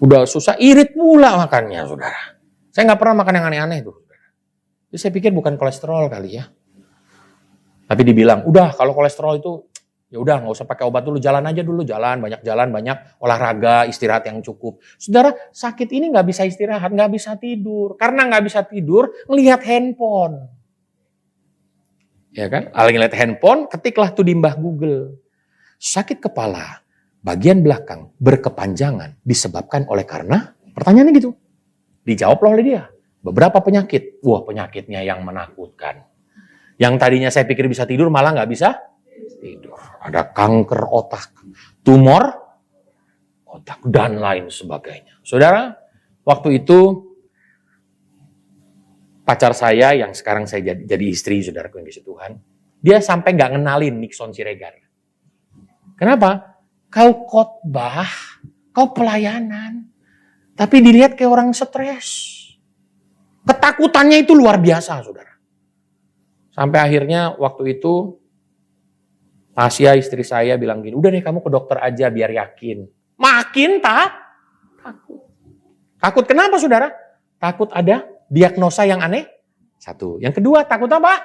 C: Udah susah, irit pula makannya, saudara. Saya nggak pernah makan yang aneh-aneh tuh. Jadi saya pikir bukan kolesterol kali ya. Tapi dibilang, udah kalau kolesterol itu, ya udah nggak usah pakai obat dulu, jalan aja dulu, banyak olahraga, istirahat yang cukup. Saudara, sakit ini nggak bisa istirahat, nggak bisa tidur. Karena nggak bisa tidur, ngelihat handphone. Ya kan? Ngelihat handphone, ketiklah tuh di mbah Google. Sakit kepala, bagian belakang berkepanjangan disebabkan oleh karena, pertanyaannya gitu. Dijawab oleh dia. Beberapa penyakit. Wah, penyakitnya yang menakutkan. Yang tadinya saya pikir bisa tidur, malah nggak bisa tidur. Ada kanker otak, tumor otak, dan lain sebagainya. Saudara, waktu itu pacar saya yang sekarang saya jadi istri, saudara yang kasih Tuhan, dia sampai nggak ngenalin Nixon Siregar. Kenapa? Kau khotbah, kau pelayanan, tapi dilihat kayak orang stres. Ketakutannya itu luar biasa, saudara. Sampai akhirnya waktu itu Tasya istri saya bilang gini, udah deh kamu ke dokter aja biar yakin. Makin takut. Takut kenapa, saudara? Takut ada diagnosa yang aneh. Satu. Yang kedua, takut apa?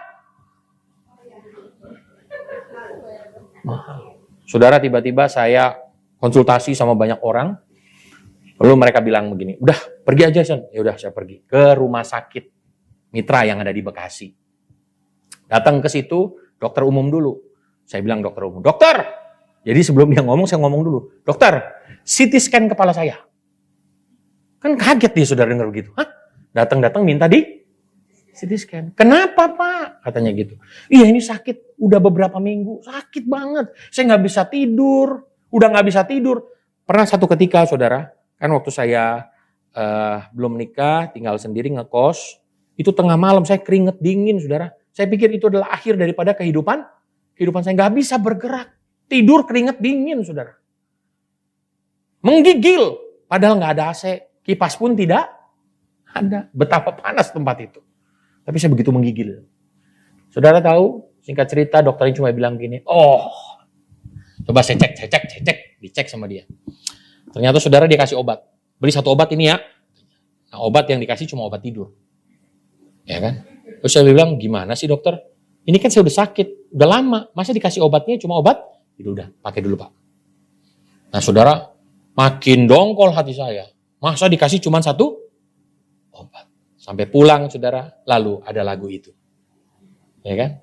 C: Mahal. Saudara, tiba-tiba saya konsultasi sama banyak orang. Lalu mereka bilang begini, udah pergi aja Son. Ya udah saya pergi ke rumah sakit Mitra yang ada di Bekasi. Datang ke situ, dokter umum dulu. Saya bilang dokter umum, dokter. Jadi sebelum dia ngomong, saya ngomong dulu. Dokter, CT scan kepala saya. Kan kaget dia saudara dengar begitu. Hah? Datang-datang minta di CT scan. Kenapa Pak? Katanya gitu. Iya ini sakit, udah beberapa minggu. Sakit banget. Saya nggak bisa tidur. Udah nggak bisa tidur. Pernah satu ketika saudara, kan waktu saya belum menikah, tinggal sendiri ngekos. Itu tengah malam saya keringet dingin saudara. Saya pikir itu adalah akhir daripada kehidupan saya nggak bisa bergerak. Tidur keringet dingin, saudara. Menggigil. Padahal nggak ada AC. Kipas pun tidak ada. Betapa panas tempat itu. Tapi saya begitu menggigil. Saudara tahu, singkat cerita dokternya cuma bilang gini, oh, coba saya cek. Dicek sama dia. Ternyata saudara dia kasih obat. Beli satu obat ini ya. Nah, obat yang dikasih cuma obat tidur. Ya kan? Terus saya bilang, gimana sih dokter? Ini kan saya udah sakit, udah lama. Masa dikasih obatnya cuma obat? Itu udah, pakai dulu Pak. Nah saudara, makin dongkol hati saya. Masa dikasih cuma satu obat. Sampai pulang saudara, lalu ada lagu itu. Ya kan?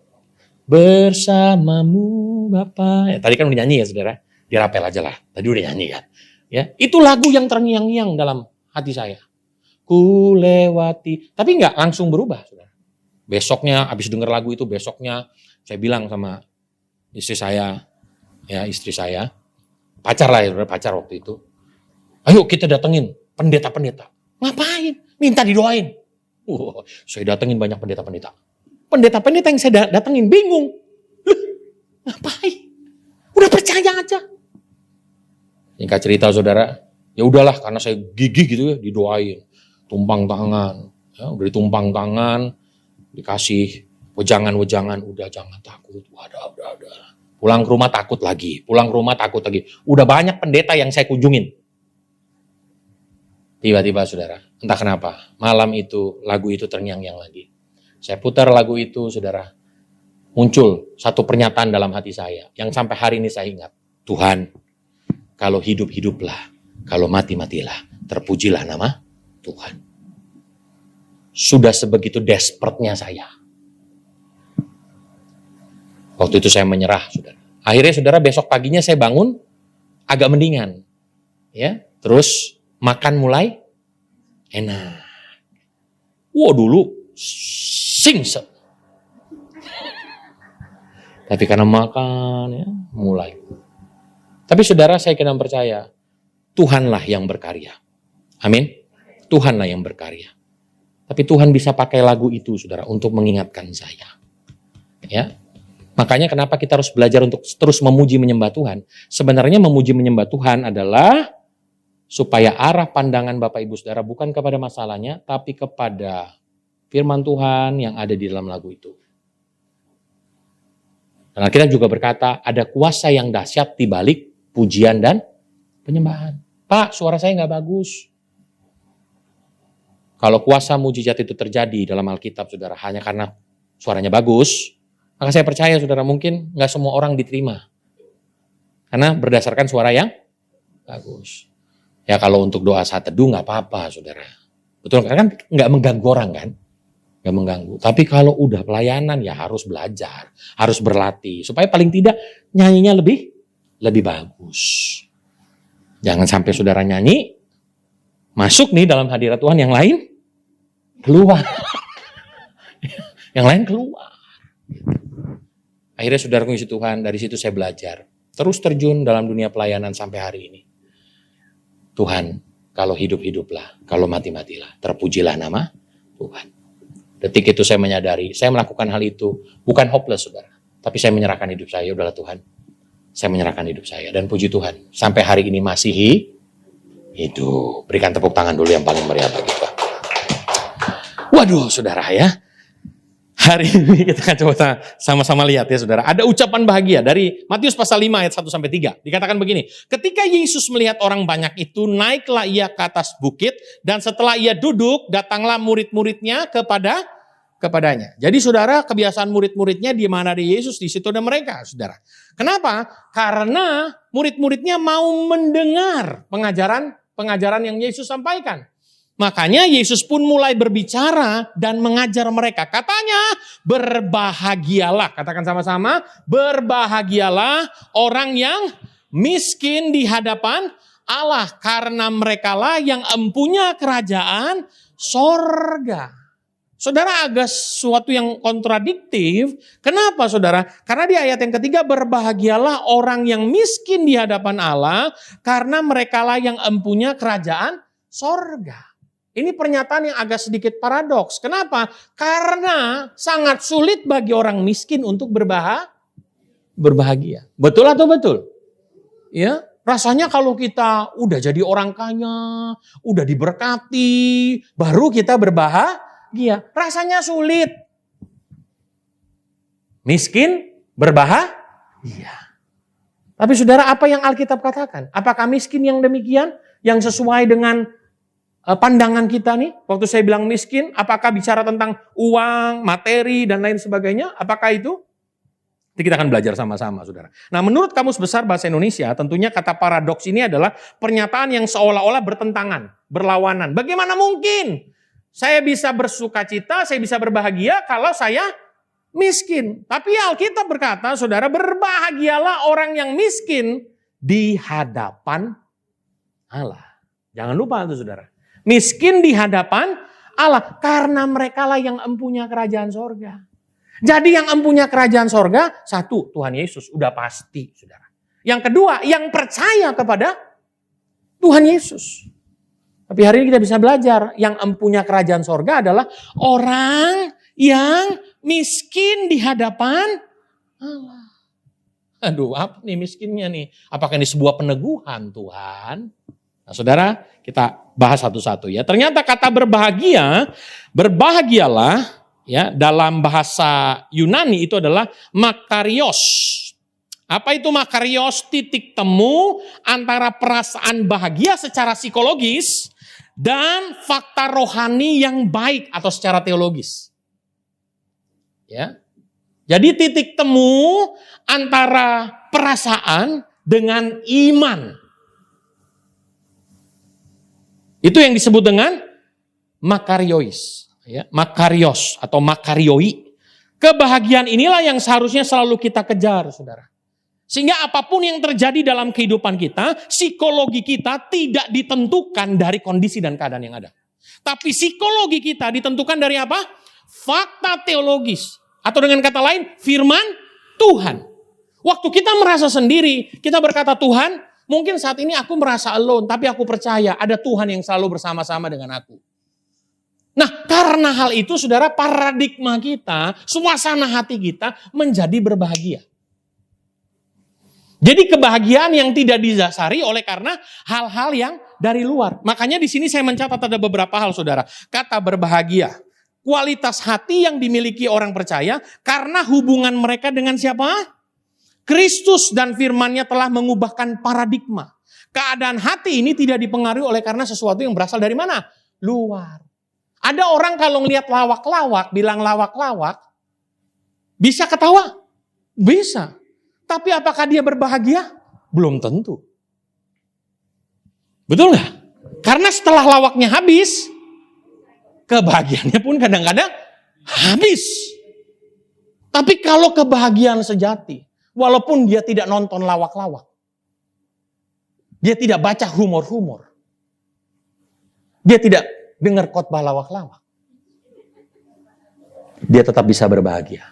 C: Bersamamu Bapa. Ya, tadi kan udah nyanyi ya saudara. Dirapel aja lah. Tadi udah nyanyi kan. Ya, itu lagu yang terngiang-ngiang dalam hati saya. Ku lewati. Tapi nggak langsung berubah saudara. Besoknya, habis denger lagu itu, besoknya saya bilang sama istri saya, pacar lah ya, pacar waktu itu. Ayo kita datengin pendeta-pendeta. Ngapain? Minta didoain. Saya datengin banyak pendeta-pendeta. Pendeta-pendeta yang saya datengin bingung. Loh, ngapain? Udah percaya aja. Singkat cerita saudara, ya udahlah karena saya gigih gitu ya, didoain. Tumpang tangan. Ya, udah ditumpang tangan. Dikasih wejangan-wejangan, udah jangan takut, udah. Pulang ke rumah takut lagi. Udah banyak pendeta yang saya kunjungin. Tiba-tiba saudara, entah kenapa, malam itu lagu itu terngiang-ngiang lagi. Saya putar lagu itu saudara, muncul satu pernyataan dalam hati saya, yang sampai hari ini saya ingat. Tuhan, kalau hidup, hiduplah, kalau mati, matilah, terpujilah nama Tuhan. Sudah sebegitu desperate-nya saya. Waktu itu saya menyerah, saudara. Akhirnya saudara besok paginya saya bangun agak mendingan. Ya, terus makan mulai enak. Wah dulu singset. Tapi karena makan ya mulai. Tapi saudara saya kena percaya Tuhanlah yang berkarya. Amin. Tuhanlah yang berkarya. Tapi Tuhan bisa pakai lagu itu saudara untuk mengingatkan saya. Ya. Makanya kenapa kita harus belajar untuk terus memuji menyembah Tuhan. Sebenarnya memuji menyembah Tuhan adalah supaya arah pandangan Bapak Ibu Saudara bukan kepada masalahnya, tapi kepada firman Tuhan yang ada di dalam lagu itu. Karena kita juga berkata, ada kuasa yang dahsyat di balik pujian dan penyembahan. Pak, suara saya nggak bagus. Kalau kuasa mujizat itu terjadi dalam Alkitab, saudara, hanya karena suaranya bagus, maka saya percaya, saudara, mungkin nggak semua orang diterima. Karena berdasarkan suara yang bagus. Ya kalau untuk doa saat teduh nggak apa-apa, saudara. Betul, kan nggak mengganggu orang kan? Nggak mengganggu. Tapi kalau udah pelayanan ya harus belajar, harus berlatih. Supaya paling tidak nyanyinya lebih bagus. Jangan sampai saudara nyanyi, masuk nih dalam hadirat Tuhan, yang lain keluar. Yang lain keluar. Akhirnya saudara mengisi Tuhan, dari situ saya belajar. Terus terjun dalam dunia pelayanan sampai hari ini. Tuhan, kalau hidup-hiduplah, kalau mati-matilah, terpujilah nama Tuhan. Detik itu saya menyadari, saya melakukan hal itu bukan hopeless saudara. Tapi saya menyerahkan hidup saya, udahlah Tuhan. Saya menyerahkan hidup saya dan puji Tuhan. Sampai hari ini masih hidup. Berikan tepuk tangan dulu yang paling meriah bagi Tuhan. Waduh saudara ya. Hari ini kita akan coba sama-sama lihat ya saudara. Ada ucapan bahagia dari Matius pasal 5 ayat 1-3. Dikatakan begini. Ketika Yesus melihat orang banyak itu, naiklah ia ke atas bukit. Dan setelah ia duduk, datanglah murid-muridnya kepadanya. Jadi saudara, kebiasaan murid-muridnya di mana ada Yesus, di situ ada mereka saudara. Kenapa? Karena murid-muridnya mau mendengar pengajaran yang Yesus sampaikan. Makanya Yesus pun mulai berbicara dan mengajar mereka. Katanya, berbahagialah. Katakan sama-sama, berbahagialah orang yang miskin di hadapan Allah. Karena merekalah yang empunya kerajaan sorga. Saudara, agak sesuatu yang kontradiktif. Kenapa saudara? Karena di ayat yang ketiga, berbahagialah orang yang miskin di hadapan Allah. Karena merekalah yang empunya kerajaan sorga. Ini pernyataan yang agak sedikit paradoks. Kenapa? Karena sangat sulit bagi orang miskin untuk berbahagia. Betul atau betul? Ya, rasanya kalau kita udah jadi orang kaya, udah diberkati, baru kita berbahagia. Rasanya sulit. Miskin berbahagia. Tapi saudara, apa yang Alkitab katakan? Apakah miskin yang demikian? Yang sesuai dengan pandangan kita nih, waktu saya bilang miskin, apakah bicara tentang uang, materi, dan lain sebagainya? Apakah itu? Nanti kita akan belajar sama-sama, saudara. Nah, menurut Kamus Besar Bahasa Indonesia, tentunya kata paradoks ini adalah pernyataan yang seolah-olah bertentangan, berlawanan. Bagaimana mungkin saya bisa bersukacita, saya bisa berbahagia kalau saya miskin? Tapi Alkitab berkata, saudara, berbahagialah orang yang miskin di hadapan Allah. Jangan lupa itu, saudara. Miskin di hadapan Allah. Karena merekalah yang empunya kerajaan sorga. Jadi yang empunya kerajaan sorga, satu, Tuhan Yesus. Udah pasti, saudara. Yang kedua, yang percaya kepada Tuhan Yesus. Tapi hari ini kita bisa belajar. Yang empunya kerajaan sorga adalah orang yang miskin di hadapan Allah. Aduh, apa nih miskinnya nih? Apakah ini sebuah peneguhan Tuhan? Nah, saudara, kita bahas satu-satu ya. Ternyata kata berbahagialah ya dalam bahasa Yunani itu adalah makarios. Apa itu makarios? Titik temu antara perasaan bahagia secara psikologis dan fakta rohani yang baik atau secara teologis. Ya. Jadi titik temu antara perasaan dengan iman. Itu yang disebut dengan makarios, ya, makarios atau makarioi. Kebahagiaan inilah yang seharusnya selalu kita kejar, saudara. Sehingga apapun yang terjadi dalam kehidupan kita, psikologi kita tidak ditentukan dari kondisi dan keadaan yang ada. Tapi psikologi kita ditentukan dari apa? Fakta teologis. Atau dengan kata lain, firman Tuhan. Waktu kita merasa sendiri, kita berkata, Tuhan, mungkin saat ini aku merasa alone, tapi aku percaya ada Tuhan yang selalu bersama-sama dengan aku. Nah, karena hal itu, saudara, paradigma kita, suasana hati kita menjadi berbahagia. Jadi kebahagiaan yang tidak didasari oleh karena hal-hal yang dari luar. Makanya di sini saya mencatat ada beberapa hal, saudara. Kata berbahagia, kualitas hati yang dimiliki orang percaya karena hubungan mereka dengan siapa? Kristus dan firman-Nya telah mengubahkan paradigma. Keadaan hati ini tidak dipengaruhi oleh karena sesuatu yang berasal dari mana? Luar. Ada orang kalau ngelihat lawak-lawak, bilang lawak-lawak, bisa ketawa? Bisa. Tapi apakah dia berbahagia? Belum tentu. Betul nggak? Karena setelah lawaknya habis, kebahagiaannya pun kadang-kadang habis. Tapi kalau kebahagiaan sejati, walaupun dia tidak nonton lawak-lawak, dia tidak baca humor-humor, dia tidak dengar khotbah lawak-lawak, dia tetap bisa berbahagia.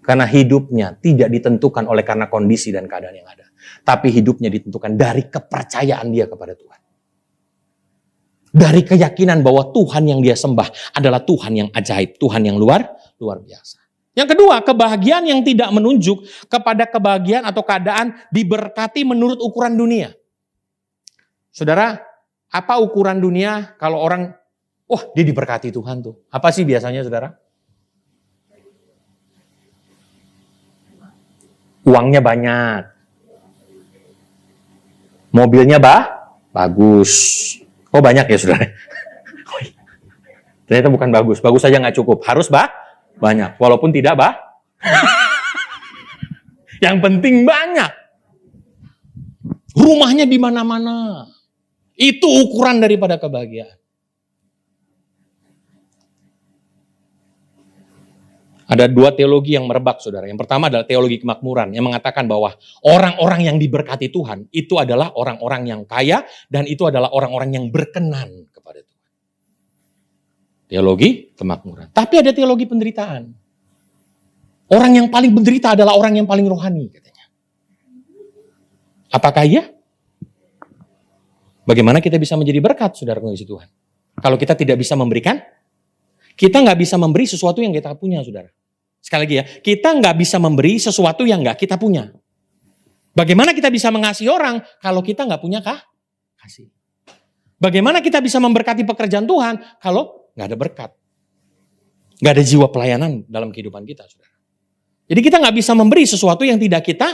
C: Karena hidupnya tidak ditentukan oleh karena kondisi dan keadaan yang ada. Tapi hidupnya ditentukan dari kepercayaan dia kepada Tuhan. Dari keyakinan bahwa Tuhan yang dia sembah adalah Tuhan yang ajaib. Tuhan yang luar biasa. Yang kedua, kebahagiaan yang tidak menunjuk kepada kebahagiaan atau keadaan diberkati menurut ukuran dunia. Saudara, apa ukuran dunia kalau orang, wah dia diberkati Tuhan tuh. Apa sih biasanya, saudara? Uangnya banyak. Mobilnya bagus. Oh banyak ya saudara. Ternyata bukan bagus. Bagus saja nggak cukup. Harus banyak. Walaupun tidak Yang penting banyak. Rumahnya di mana-mana. Itu ukuran daripada kebahagiaan. Ada dua teologi yang merebak, saudara. Yang pertama adalah teologi kemakmuran yang mengatakan bahwa orang-orang yang diberkati Tuhan itu adalah orang-orang yang kaya dan itu adalah orang-orang yang berkenan kepada Tuhan. Teologi kemakmuran. Tapi ada teologi penderitaan. Orang yang paling menderita adalah orang yang paling rohani, katanya. Apakah iya? Bagaimana kita bisa menjadi berkat, saudara mengasihi Tuhan? Kalau kita tidak bisa memberikan, kita nggak bisa memberi sesuatu yang kita punya, saudara. Sekali lagi ya, kita nggak bisa memberi sesuatu yang nggak kita punya. Bagaimana kita bisa mengasihi orang kalau kita nggak punya kasih? Bagaimana kita bisa memberkati pekerjaan Tuhan kalau nggak ada berkat? Nggak ada jiwa pelayanan dalam kehidupan kita, saudara. Jadi kita nggak bisa memberi sesuatu yang tidak kita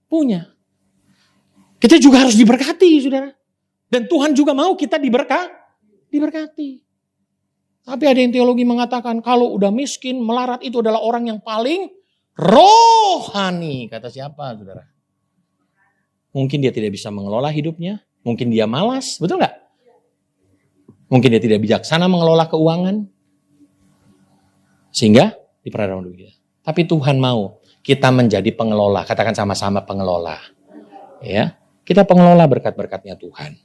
C: punya. Kita juga harus diberkati, saudara. Dan Tuhan juga mau kita diberkati. Tapi ada yang teologi mengatakan kalau udah miskin, melarat itu adalah orang yang paling rohani. Kata siapa, saudara? Mungkin dia tidak bisa mengelola hidupnya. Mungkin dia malas, betul nggak? Mungkin dia tidak bijaksana mengelola keuangan. Sehingga diperadakan dunia. Tapi Tuhan mau kita menjadi pengelola. Katakan sama-sama pengelola. Ya, kita pengelola berkat-berkatnya Tuhan.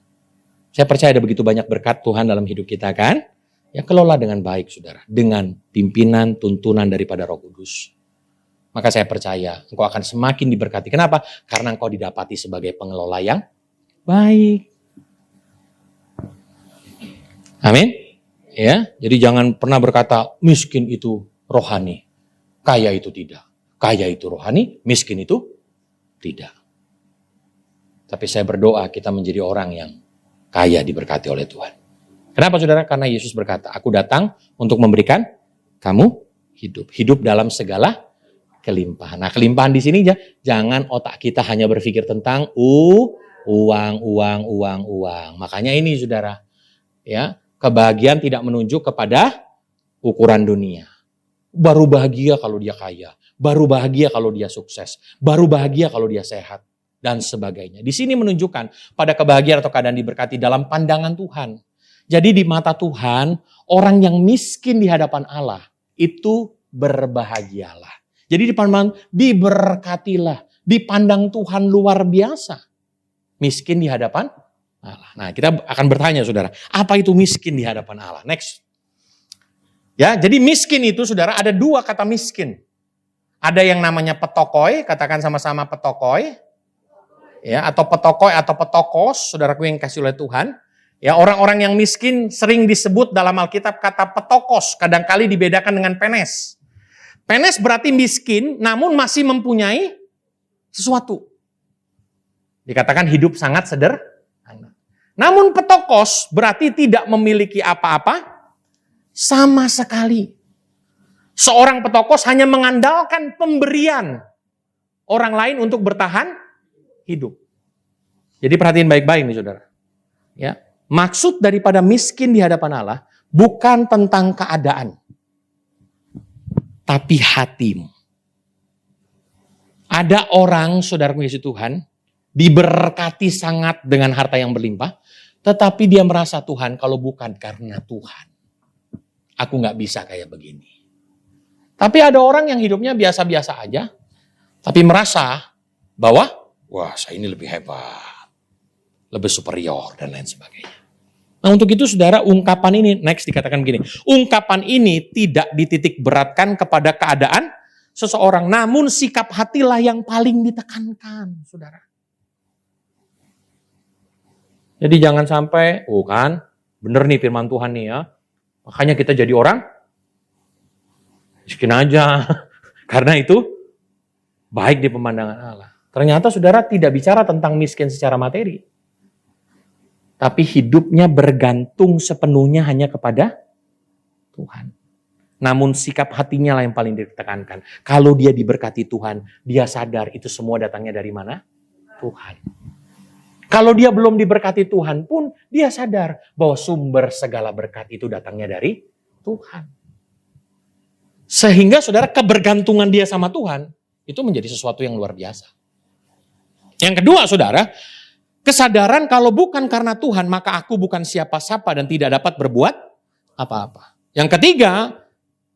C: Saya percaya ada begitu banyak berkat Tuhan dalam hidup kita kan? Ya kelola dengan baik, saudara. Dengan pimpinan, tuntunan daripada Roh Kudus. Maka saya percaya engkau akan semakin diberkati. Kenapa? Karena engkau didapati sebagai pengelola yang baik. Amin. Ya, jadi jangan pernah berkata miskin itu rohani, kaya itu tidak. Kaya itu rohani, miskin itu tidak. Tapi saya berdoa kita menjadi orang yang kaya diberkati oleh Tuhan. Kenapa, saudara? Karena Yesus berkata, aku datang untuk memberikan kamu hidup. Hidup dalam segala kelimpahan. Nah, kelimpahan di sini jangan otak kita hanya berpikir tentang uang. Makanya ini, saudara, ya, kebahagiaan tidak menunjuk kepada ukuran dunia. Baru bahagia kalau dia kaya, baru bahagia kalau dia sukses, baru bahagia kalau dia sehat, dan sebagainya. Di sini menunjukkan pada kebahagiaan atau keadaan diberkati dalam pandangan Tuhan. Jadi di mata Tuhan, orang yang miskin di hadapan Allah itu berbahagialah. Jadi dipandang, diberkatilah, dipandang Tuhan luar biasa. Miskin di hadapan Allah. Nah, kita akan bertanya saudara, apa itu miskin di hadapan Allah? Next. Ya, jadi miskin itu saudara ada dua kata miskin. Ada yang namanya petokoi, katakan sama-sama petokoi. Ya, atau petokoi atau petokos, saudaraku yang kasih oleh Tuhan. Ya, orang-orang yang miskin sering disebut dalam Alkitab kata petokos, kadangkali dibedakan dengan penes. Penes berarti miskin, namun masih mempunyai sesuatu. Dikatakan hidup sangat sederhana. Namun petokos berarti tidak memiliki apa-apa sama sekali. Seorang petokos hanya mengandalkan pemberian orang lain untuk bertahan hidup. Jadi perhatiin baik-baik nih saudara. Ya, maksud daripada miskin di hadapan Allah bukan tentang keadaan. Tapi hatimu. Ada orang, saudaraku Yesus Tuhan, diberkati sangat dengan harta yang berlimpah, tetapi dia merasa Tuhan, kalau bukan karena Tuhan, aku gak bisa kayak begini. Tapi ada orang yang hidupnya biasa-biasa aja, tapi merasa bahwa, wah saya ini lebih hebat, lebih superior, dan lain sebagainya. Nah untuk itu saudara, ungkapan ini, next dikatakan begini, ungkapan ini tidak dititik beratkan kepada keadaan seseorang, namun sikap hatilah yang paling ditekankan, saudara. Jadi jangan sampai, oh kan, bener nih firman Tuhan nih ya, makanya kita jadi orang miskin aja, karena itu baik di pemandangan Allah. Ternyata saudara tidak bicara tentang miskin secara materi. Tapi hidupnya bergantung sepenuhnya hanya kepada Tuhan. Namun sikap hatinya lah yang paling ditekankan. Kalau dia diberkati Tuhan, dia sadar itu semua datangnya dari mana? Tuhan. Kalau dia belum diberkati Tuhan pun, dia sadar bahwa sumber segala berkat itu datangnya dari Tuhan. Sehingga saudara kebergantungan dia sama Tuhan, itu menjadi sesuatu yang luar biasa. Yang kedua saudara, kesadaran kalau bukan karena Tuhan, maka aku bukan siapa-siapa dan tidak dapat berbuat apa-apa. Yang ketiga,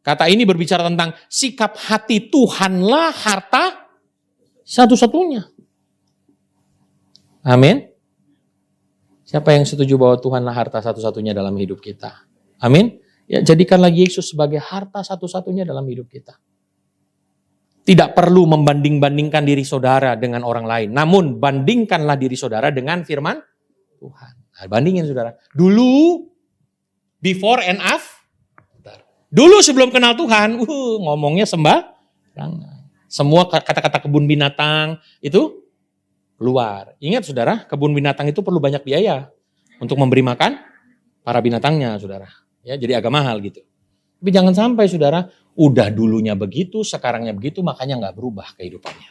C: kata ini berbicara tentang sikap hati Tuhanlah harta satu-satunya. Amin. Siapa yang setuju bahwa Tuhanlah harta satu-satunya dalam hidup kita? Amin. Ya, jadikanlah Yesus sebagai harta satu-satunya dalam hidup kita. Tidak perlu membanding-bandingkan diri saudara dengan orang lain. Namun bandingkanlah diri saudara dengan firman Tuhan. Nah, bandingin saudara. Dulu, before and after. Dulu sebelum kenal Tuhan, ngomongnya sembarangan. Semua kata-kata kebun binatang itu keluar. Ingat saudara, kebun binatang itu perlu banyak biaya untuk memberi makan para binatangnya saudara. Ya, jadi agak mahal gitu. Tapi jangan sampai saudara, udah dulunya begitu, sekarangnya begitu, makanya nggak berubah kehidupannya.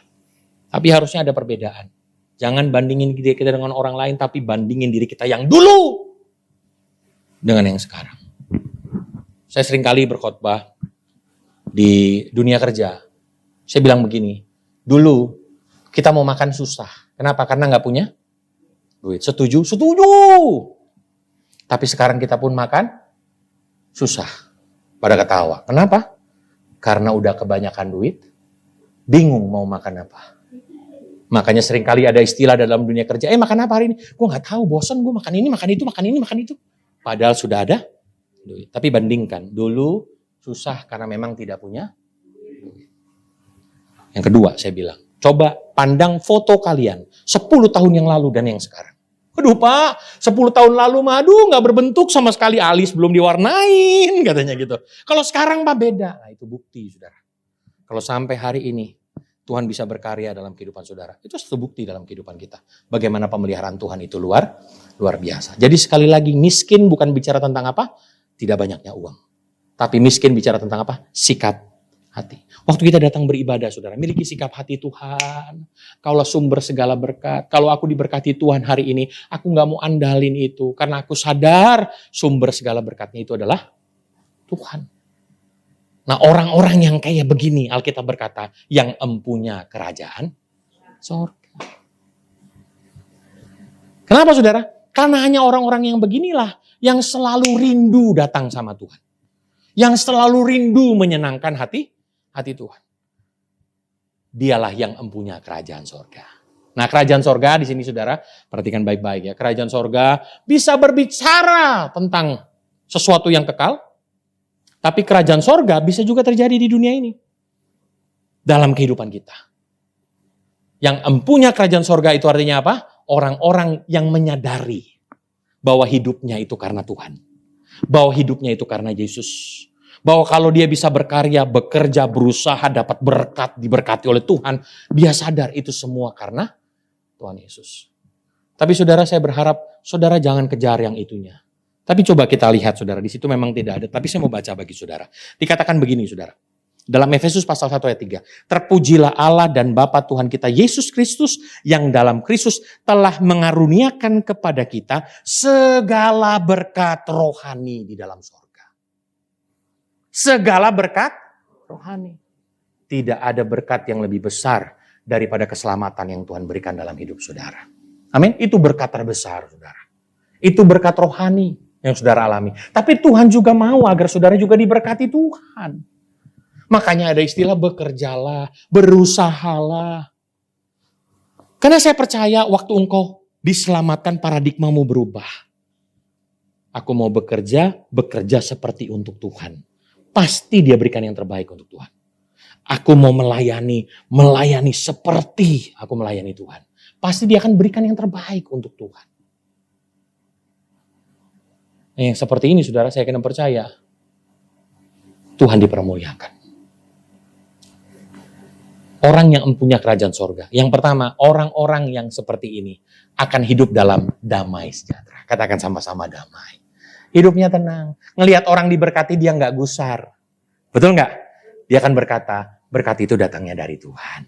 C: Tapi harusnya ada perbedaan. Jangan bandingin diri kita dengan orang lain, tapi bandingin diri kita yang dulu dengan yang sekarang. Saya sering kali berkhotbah di dunia kerja. Saya bilang begini, dulu kita mau makan susah. Kenapa? Karena nggak punya duit. Setuju? Setuju. Tapi sekarang kita pun makan susah. Pada ketawa. Kenapa? Karena udah kebanyakan duit, bingung mau makan apa. Makanya sering kali ada istilah dalam dunia kerja, makan apa hari ini? Gue gak tahu, bosan gue makan ini, makan itu, makan ini, makan itu. Padahal sudah ada duit. Tapi bandingkan, dulu susah karena memang tidak punya duit. Yang kedua saya bilang, coba pandang foto kalian 10 tahun yang lalu dan yang sekarang. Aduh Pak, 10 tahun lalu mah gak berbentuk sama sekali, alis belum diwarnain katanya gitu. Kalau sekarang Pak beda. Nah itu bukti saudara. Kalau sampai hari ini Tuhan bisa berkarya dalam kehidupan saudara. Itu satu bukti dalam kehidupan kita. Bagaimana pemeliharaan Tuhan itu luar biasa. Jadi sekali lagi miskin bukan bicara tentang apa? Tidak banyaknya uang. Tapi miskin bicara tentang apa? Sikap hati. Waktu kita datang beribadah saudara, miliki sikap hati Tuhan. Kaulah sumber segala berkat. Kalau aku diberkati Tuhan hari ini, aku gak mau andalin itu. Karena aku sadar sumber segala berkatnya itu adalah Tuhan. Nah orang-orang yang kayak begini, Alkitab berkata, yang empunya kerajaan surga. Kenapa saudara? Karena hanya orang-orang yang beginilah yang selalu rindu datang sama Tuhan. Yang selalu rindu menyenangkan hati hati Tuhan. Dialah yang empunya kerajaan sorga. Nah, kerajaan sorga di sini saudara, perhatikan baik-baik ya. Kerajaan sorga bisa berbicara tentang sesuatu yang kekal, tapi kerajaan sorga bisa juga terjadi di dunia ini. Dalam kehidupan kita. Yang empunya kerajaan sorga itu artinya apa? Orang-orang yang menyadari bahwa hidupnya itu karena Tuhan. Bahwa hidupnya itu karena Yesus. Bahwa kalau dia bisa berkarya, bekerja, berusaha, dapat berkat, diberkati oleh Tuhan, dia sadar itu semua karena Tuhan Yesus. Tapi saudara, saya berharap saudara jangan kejar yang itunya. Tapi coba kita lihat saudara, di situ memang tidak ada. Tapi saya mau baca bagi saudara. Dikatakan begini saudara. Dalam Efesus pasal 1 ayat 3. Terpujilah Allah dan Bapa Tuhan kita Yesus Kristus yang dalam Kristus telah mengaruniakan kepada kita segala berkat rohani di dalam sorga. Segala berkat rohani. Tidak ada berkat yang lebih besar daripada keselamatan yang Tuhan berikan dalam hidup saudara. Amin. Itu berkat terbesar saudara. Itu berkat rohani yang saudara alami. Tapi Tuhan juga mau agar saudara juga diberkati Tuhan. Makanya ada istilah bekerjalah, berusahalah. Karena saya percaya waktu engkau diselamatkan paradigmamu berubah. Aku mau bekerja seperti untuk Tuhan. Pasti dia berikan yang terbaik untuk Tuhan. Aku mau melayani seperti aku melayani Tuhan. Pasti dia akan berikan yang terbaik untuk Tuhan. Nah, yang seperti ini saudara, saya akan percaya Tuhan dipermuliakan. Orang yang mempunyai kerajaan sorga. Yang pertama, orang-orang yang seperti ini akan hidup dalam damai sejahtera. Katakan sama-sama damai. Hidupnya tenang. Ngelihat orang diberkati dia nggak gusar. Betul nggak? Dia akan berkata, berkat itu datangnya dari Tuhan.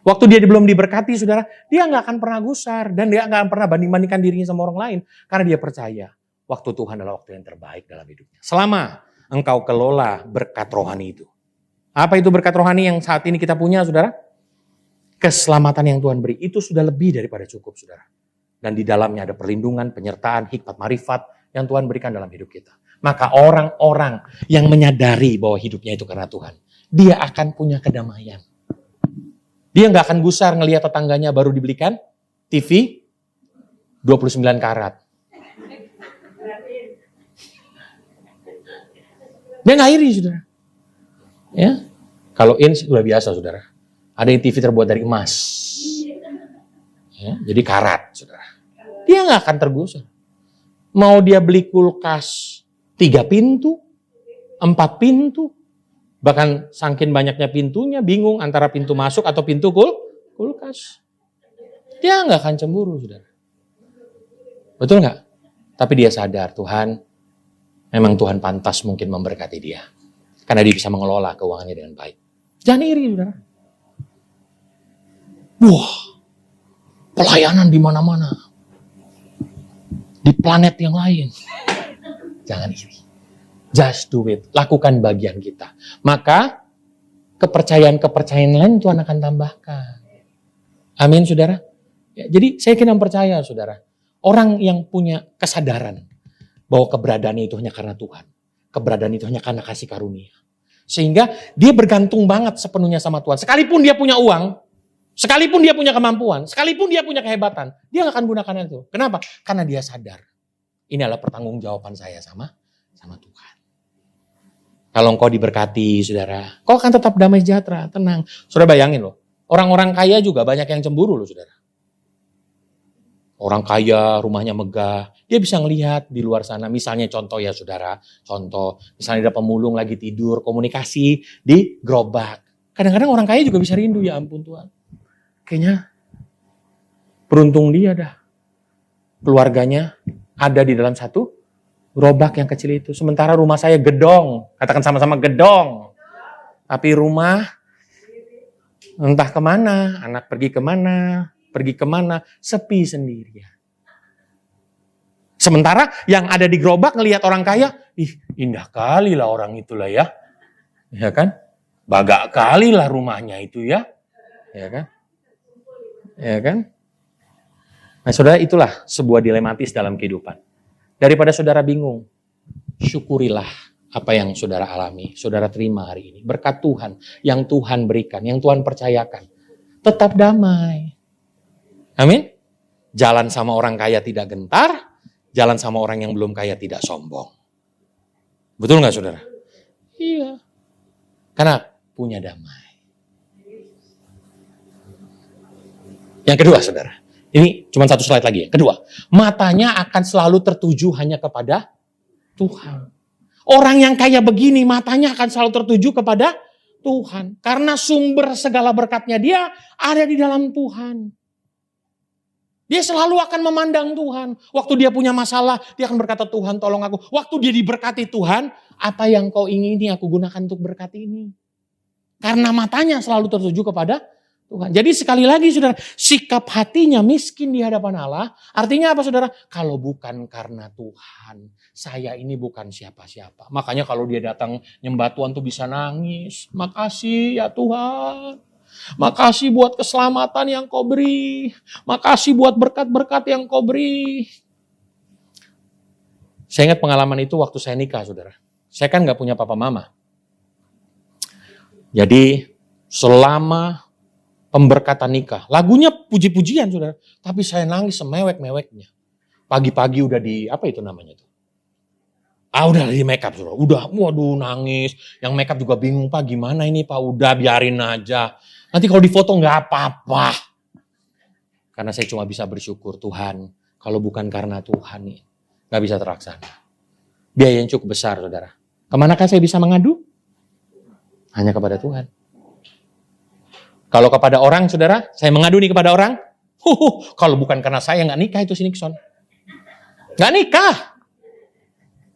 C: Waktu dia belum diberkati saudara, dia nggak akan pernah gusar. Dan dia nggak akan pernah banding-bandingkan dirinya sama orang lain. Karena dia percaya, waktu Tuhan adalah waktu yang terbaik dalam hidupnya. Selama engkau kelola berkat rohani itu. Apa itu berkat rohani yang saat ini kita punya saudara? Keselamatan yang Tuhan beri, itu sudah lebih daripada cukup saudara. Dan di dalamnya ada perlindungan, penyertaan, hikmat, marifat, yang Tuhan berikan dalam hidup kita. Maka orang-orang yang menyadari bahwa hidupnya itu karena Tuhan, dia akan punya kedamaian. Dia nggak akan gusar ngelihat tetangganya baru dibelikan TV 29 karat. Dia nggak iri, saudara. Ya, kalau ini sudah biasa, saudara. Ada yang TV terbuat dari emas, ya, jadi karat, saudara. Dia nggak akan tergusar. Mau dia beli kulkas 3 pintu, 4 pintu, bahkan saking banyaknya pintunya, bingung antara pintu masuk atau pintu kulkas. Dia nggak akan cemburu, saudara. Betul nggak? Tapi dia sadar Tuhan, memang Tuhan pantas mungkin memberkati dia. Karena dia bisa mengelola keuangannya dengan baik. Jangan iri, saudara. Wah, pelayanan di mana-mana. Di planet yang lain. Jangan iri. Just do it. Lakukan bagian kita. Maka kepercayaan-kepercayaan lain Tuhan akan tambahkan. Amin, saudara. Ya, jadi saya kira percaya, saudara. Orang yang punya kesadaran bahwa keberadaannya itu hanya karena Tuhan. Keberadaan itu hanya karena kasih karunia. Sehingga dia bergantung banget sepenuhnya sama Tuhan. Sekalipun dia punya uang, sekalipun dia punya kemampuan, sekalipun dia punya kehebatan, dia gak akan gunakan itu. Kenapa? Karena dia sadar. Ini adalah pertanggungjawaban saya sama Tuhan. Kalau engkau diberkati, saudara, kau akan tetap damai sejahtera, tenang. Saudara bayangin loh, orang-orang kaya juga banyak yang cemburu loh, saudara. Orang kaya, rumahnya megah, dia bisa ngelihat di luar sana. Misalnya contoh ya saudara, misalnya ada pemulung lagi tidur, komunikasi di gerobak. Kadang-kadang orang kaya juga bisa rindu, ya ampun Tuhan. Kayaknya beruntung dia dah. Keluarganya ada di dalam satu gerobak yang kecil itu. Sementara rumah saya gedong, katakan sama-sama gedong. Tapi rumah entah kemana, anak pergi kemana, sepi sendirian. Sementara yang ada di gerobak ngelihat orang kaya, indah kali lah orang itulah ya. Ya kan? Bagak kali lah rumahnya itu ya. Ya kan? Ya kan? Nah saudara, itulah sebuah dilematis dalam kehidupan. Daripada saudara bingung, syukurilah apa yang saudara alami, saudara terima hari ini. Berkat Tuhan yang Tuhan berikan, yang Tuhan percayakan. Tetap damai. Amin. Jalan sama orang kaya tidak gentar, jalan sama orang yang belum kaya tidak sombong. Betul nggak saudara? Iya. Karena punya damai. Yang kedua saudara, ini cuma satu slide lagi ya. Kedua, matanya akan selalu tertuju hanya kepada Tuhan. Orang yang kaya begini matanya akan selalu tertuju kepada Tuhan. Karena sumber segala berkatnya dia ada di dalam Tuhan. Dia selalu akan memandang Tuhan. Waktu dia punya masalah, dia akan berkata, Tuhan tolong aku. Waktu dia diberkati Tuhan, apa yang kau ingini aku gunakan untuk berkati ini. Karena matanya selalu tertuju kepada Tuhan. Jadi sekali lagi saudara, sikap hatinya miskin di hadapan Allah. Artinya apa saudara? Kalau bukan karena Tuhan, saya ini bukan siapa-siapa. Makanya kalau dia datang nyembah Tuhan tuh bisa nangis. Makasih ya Tuhan. Makasih buat keselamatan yang kau beri. Makasih buat berkat-berkat yang kau beri. Saya ingat pengalaman itu waktu saya nikah saudara. Saya kan gak punya papa mama. Jadi selama pemberkatan nikah. Lagunya puji-pujian saudara. Tapi saya nangis semewek-meweknya. Pagi-pagi udah di, apa itu namanya tuh? Udah di make up saudara. Udah, waduh nangis. Yang make up juga bingung Pak gimana ini Pak. Udah biarin aja. Nanti kalau difoto gak apa-apa. Karena saya cuma bisa bersyukur Tuhan. Kalau bukan karena Tuhan nih. Gak bisa terlaksana. Biaya yang cukup besar saudara. Kemanakah saya bisa mengadu? Hanya kepada Tuhan. Kalau kepada orang, saudara, saya mengadu nih kepada orang. Kalau bukan karena saya nggak nikah itu si Nixon. Nggak nikah.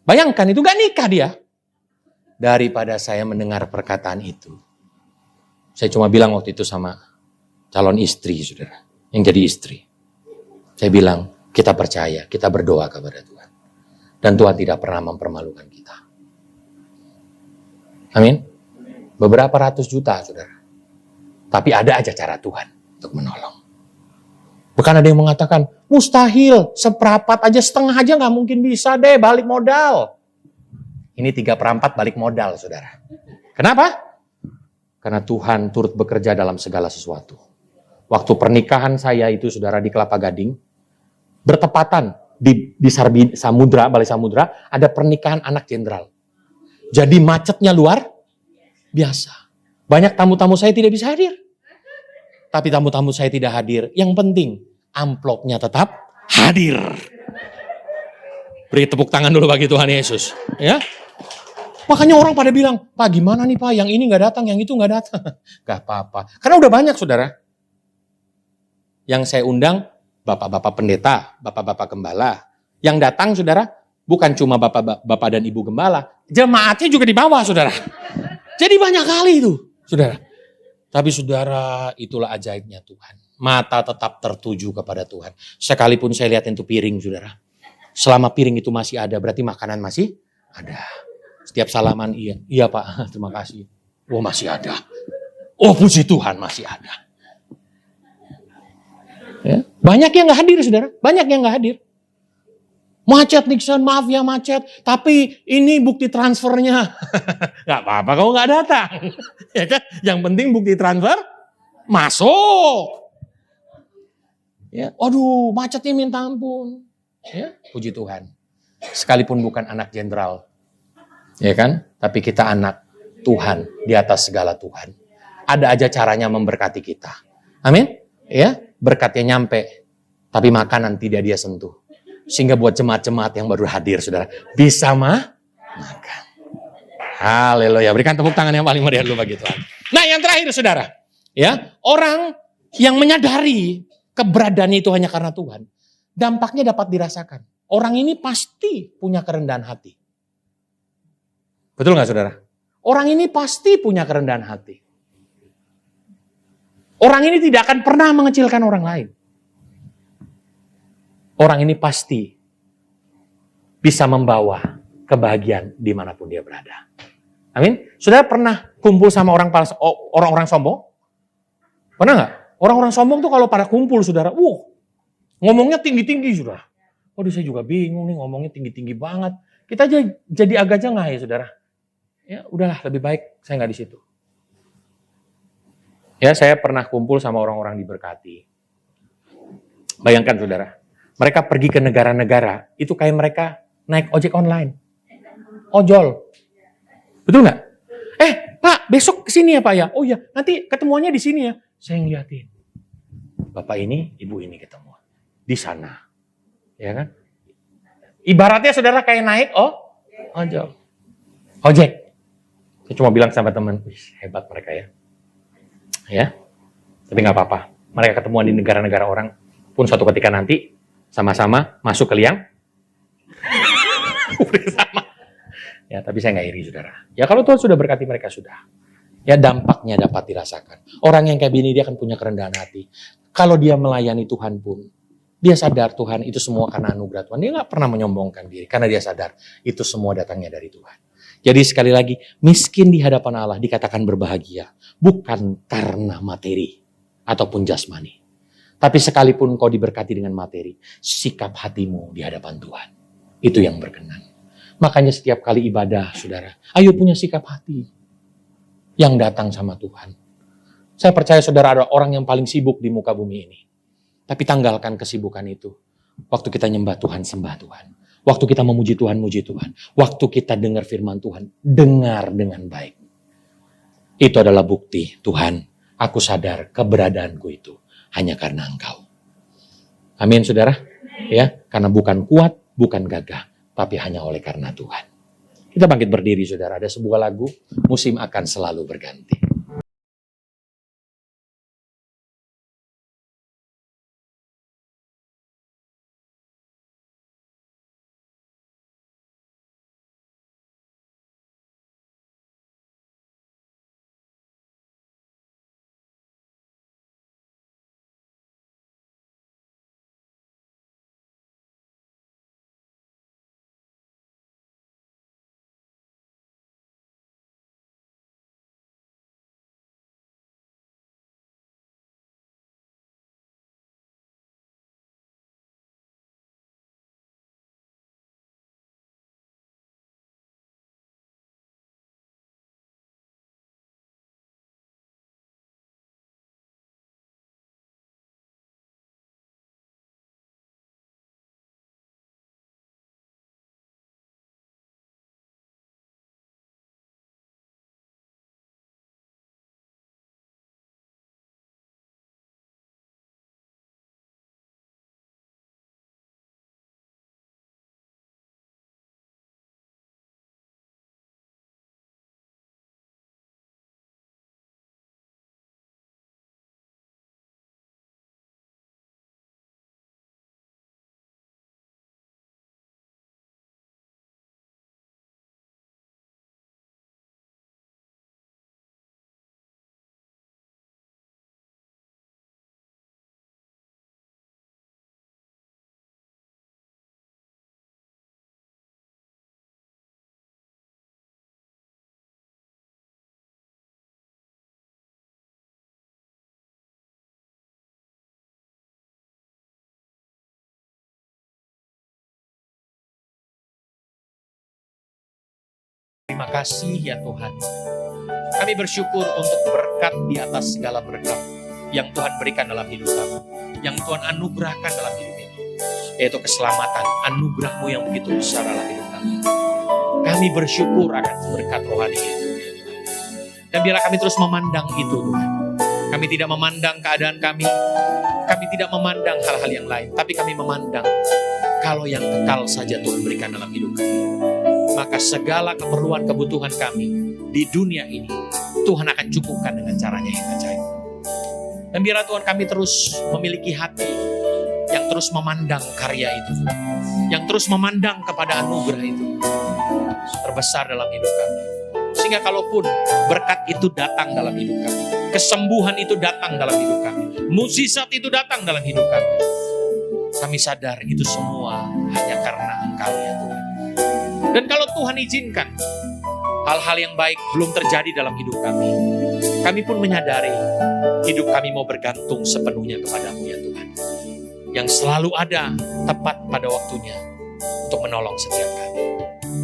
C: Bayangkan itu nggak nikah dia. Daripada saya mendengar perkataan itu. Saya cuma bilang waktu itu sama calon istri, saudara. Yang jadi istri. Saya bilang, kita percaya, kita berdoa kepada Tuhan. Dan Tuhan tidak pernah mempermalukan kita. Amin. Beberapa ratus juta, saudara. Tapi ada aja cara Tuhan untuk menolong. Bukan ada yang mengatakan, mustahil, seperempat aja, setengah aja gak mungkin bisa deh, balik modal. Ini 3/4 balik modal, saudara. Kenapa? Karena Tuhan turut bekerja dalam segala sesuatu. Waktu pernikahan saya itu, saudara, di Kelapa Gading, bertepatan di Samudra, Balai Samudra, ada pernikahan anak jenderal. Jadi macetnya luar biasa. Banyak tamu-tamu saya tidak bisa hadir. Tapi tamu-tamu saya tidak hadir. Yang penting, amplopnya tetap hadir. Beri tepuk tangan dulu bagi Tuhan Yesus. Ya. Makanya orang pada bilang, Pak gimana nih Pak, yang ini gak datang, yang itu gak datang. Gak apa-apa. Karena udah banyak saudara. Yang saya undang, bapak-bapak pendeta, bapak-bapak gembala. Yang datang saudara, bukan cuma bapak dan ibu gembala. Jemaatnya juga di bawah saudara. Jadi banyak kali itu. Saudara, tapi saudara itulah ajaibnya Tuhan. Mata tetap tertuju kepada Tuhan. Sekalipun saya lihat itu piring saudara. Selama piring itu masih ada berarti makanan masih ada. Setiap salaman iya Pak terima kasih. Oh masih ada. Oh puji Tuhan masih ada. Ya. Banyak yang gak hadir saudara. Banyak yang gak hadir. Macet Nixon, maaf ya macet. Tapi ini bukti transfernya. Gak apa-apa kalau gak datang. Ya kan? Yang penting bukti transfer masuk. Ya, aduh macetnya minta ampun. Ya, puji Tuhan. Sekalipun bukan anak jenderal. Ya kan? Tapi kita anak Tuhan di atas segala Tuhan. Ada aja caranya memberkati kita. Amin? Ya, berkatnya nyampe. Tapi makanan tidak dia sentuh. Sehingga buat jemaat-jemaat yang baru hadir, saudara, bisa makan. Haleluya. Berikan tepuk tangan yang paling meriah dulu bagi Tuhan. Nah yang terakhir, saudara. Ya, orang yang menyadari keberadaannya itu hanya karena Tuhan. Dampaknya dapat dirasakan. Orang ini pasti punya kerendahan hati. Betul gak saudara? Orang ini pasti punya kerendahan hati. Orang ini tidak akan pernah mengecilkan orang lain. Orang ini pasti bisa membawa kebahagiaan dimanapun dia berada. Amin. Saudara pernah kumpul sama orang-orang sombong? Pernah nggak? Orang-orang sombong tuh kalau pada kumpul saudara, ngomongnya tinggi-tinggi saudara. Waduh saya juga bingung nih ngomongnya tinggi-tinggi banget. Kita jadi agak jengah ya saudara. ya udahlah lebih baik saya nggak di situ. Ya, saya pernah kumpul sama orang-orang diberkati. Bayangkan saudara, mereka pergi ke negara-negara, itu kayak mereka naik ojek online. Ojol. Betul nggak? Pak, besok kesini ya Pak ya? Oh ya, nanti ketemuannya di sini ya. Saya ngeliatin. Bapak ini, ibu ini ketemu. Di sana. Ya kan? Ibaratnya saudara kayak naik, ojol. Ojek. Saya cuma bilang sama teman, hebat mereka ya. Ya, tapi nggak apa-apa. Mereka ketemuan di negara-negara orang pun suatu ketika nanti sama-sama masuk ke liang. Sama. Ya, tapi saya nggak iri saudara. Ya kalau Tuhan sudah berkati mereka sudah. Ya dampaknya dapat dirasakan. Orang yang kayak gini dia akan punya kerendahan hati. Kalau dia melayani Tuhan pun, dia sadar Tuhan itu semua karena anugerah Tuhan. Dia nggak pernah menyombongkan diri karena dia sadar itu semua datangnya dari Tuhan. Jadi sekali lagi, miskin di hadapan Allah dikatakan berbahagia. Bukan karena materi ataupun jasmani. Tapi sekalipun kau diberkati dengan materi, sikap hatimu di hadapan Tuhan. Itu yang berkenan. Makanya setiap kali ibadah, saudara, ayo punya sikap hati yang datang sama Tuhan. Saya percaya saudara ada orang yang paling sibuk di muka bumi ini. Tapi tanggalkan kesibukan itu. Waktu kita nyembah Tuhan, sembah Tuhan. Waktu kita memuji Tuhan, muji Tuhan. Waktu kita dengar firman Tuhan, dengar dengan baik. Itu adalah bukti, Tuhan, aku sadar keberadaanku itu hanya karena Engkau. Amin, saudara. Ya, karena bukan kuat, bukan gagah, tapi hanya oleh karena Tuhan. Kita bangkit berdiri, saudara. Ada sebuah lagu, musim akan selalu berganti. Terima kasih ya Tuhan. Kami bersyukur untuk berkat di atas segala berkat yang Tuhan berikan dalam hidup kami. Yang Tuhan anugerahkan dalam hidup ini. Yaitu keselamatan, anugerah-Mu yang begitu besar dalam hidup kami. Kami bersyukur akan berkat rohani itu ya Tuhan. Dan biarlah kami terus memandang itu Tuhan. Kami tidak memandang keadaan kami. Kami tidak memandang hal-hal yang lain. Tapi kami memandang kalau yang kekal saja Tuhan berikan dalam hidup kami. Maka segala keperluan kebutuhan kami di dunia ini Tuhan akan cukupkan dengan caranya yang ajaib. Dan biarlah Tuhan kami terus memiliki hati yang terus memandang karya itu, yang terus memandang kepada anugerah itu terbesar dalam hidup kami. Sehingga kalaupun berkat itu datang dalam hidup kami, kesembuhan itu datang dalam hidup kami, mukjizat itu datang dalam hidup kami, kami sadar itu semua hanya karena Engkau ya Tuhan. Dan kalau Tuhan izinkan hal-hal yang baik belum terjadi dalam hidup kami pun menyadari hidup kami mau bergantung sepenuhnya kepada-Mu ya Tuhan. Yang selalu ada tepat pada waktunya untuk menolong setiap kami.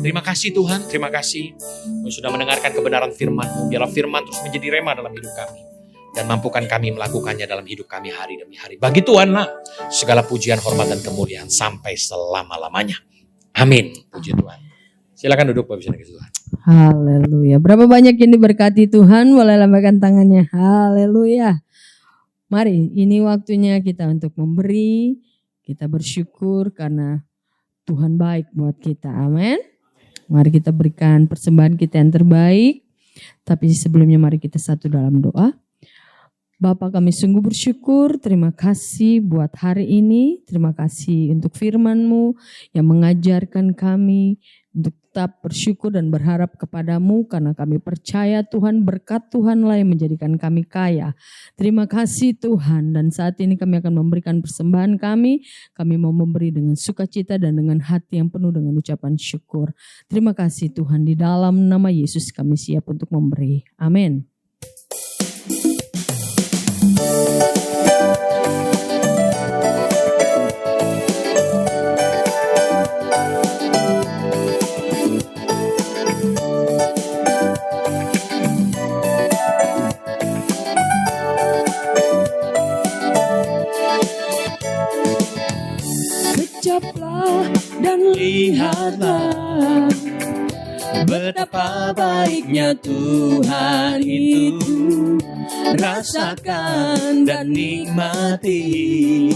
C: Terima kasih Tuhan, terima kasih. Kami sudah mendengarkan kebenaran firman. Biarlah firman terus menjadi rema dalam hidup kami. Dan mampukan kami melakukannya dalam hidup kami hari demi hari. Bagi Tuhanlah segala pujian, hormat, dan kemuliaan sampai selama-lamanya. Amin. Puji Tuhan. Silakan duduk Bapak Ibu Saudara Tuhan.
A: Haleluya. Berapa banyak yang diberkati Tuhan? Boleh lambaikan tangannya. Haleluya. Mari, ini waktunya kita untuk memberi. Kita bersyukur karena Tuhan baik buat kita. Amin. Mari kita berikan persembahan kita yang terbaik. Tapi sebelumnya mari kita satu dalam doa. Bapa, kami sungguh bersyukur, terima kasih buat hari ini, terima kasih untuk firman-Mu yang mengajarkan kami untuk tetap bersyukur dan berharap kepadamu karena kami percaya Tuhan, berkat Tuhanlah yang menjadikan kami kaya. Terima kasih Tuhan, dan saat ini kami akan memberikan persembahan kami mau memberi dengan sukacita dan dengan hati yang penuh dengan ucapan syukur. Terima kasih Tuhan, di dalam nama Yesus kami siap untuk memberi. Amin. Kecaplah dan lihatlah betapa baiknya Tuhan itu. Rasakan dan nikmati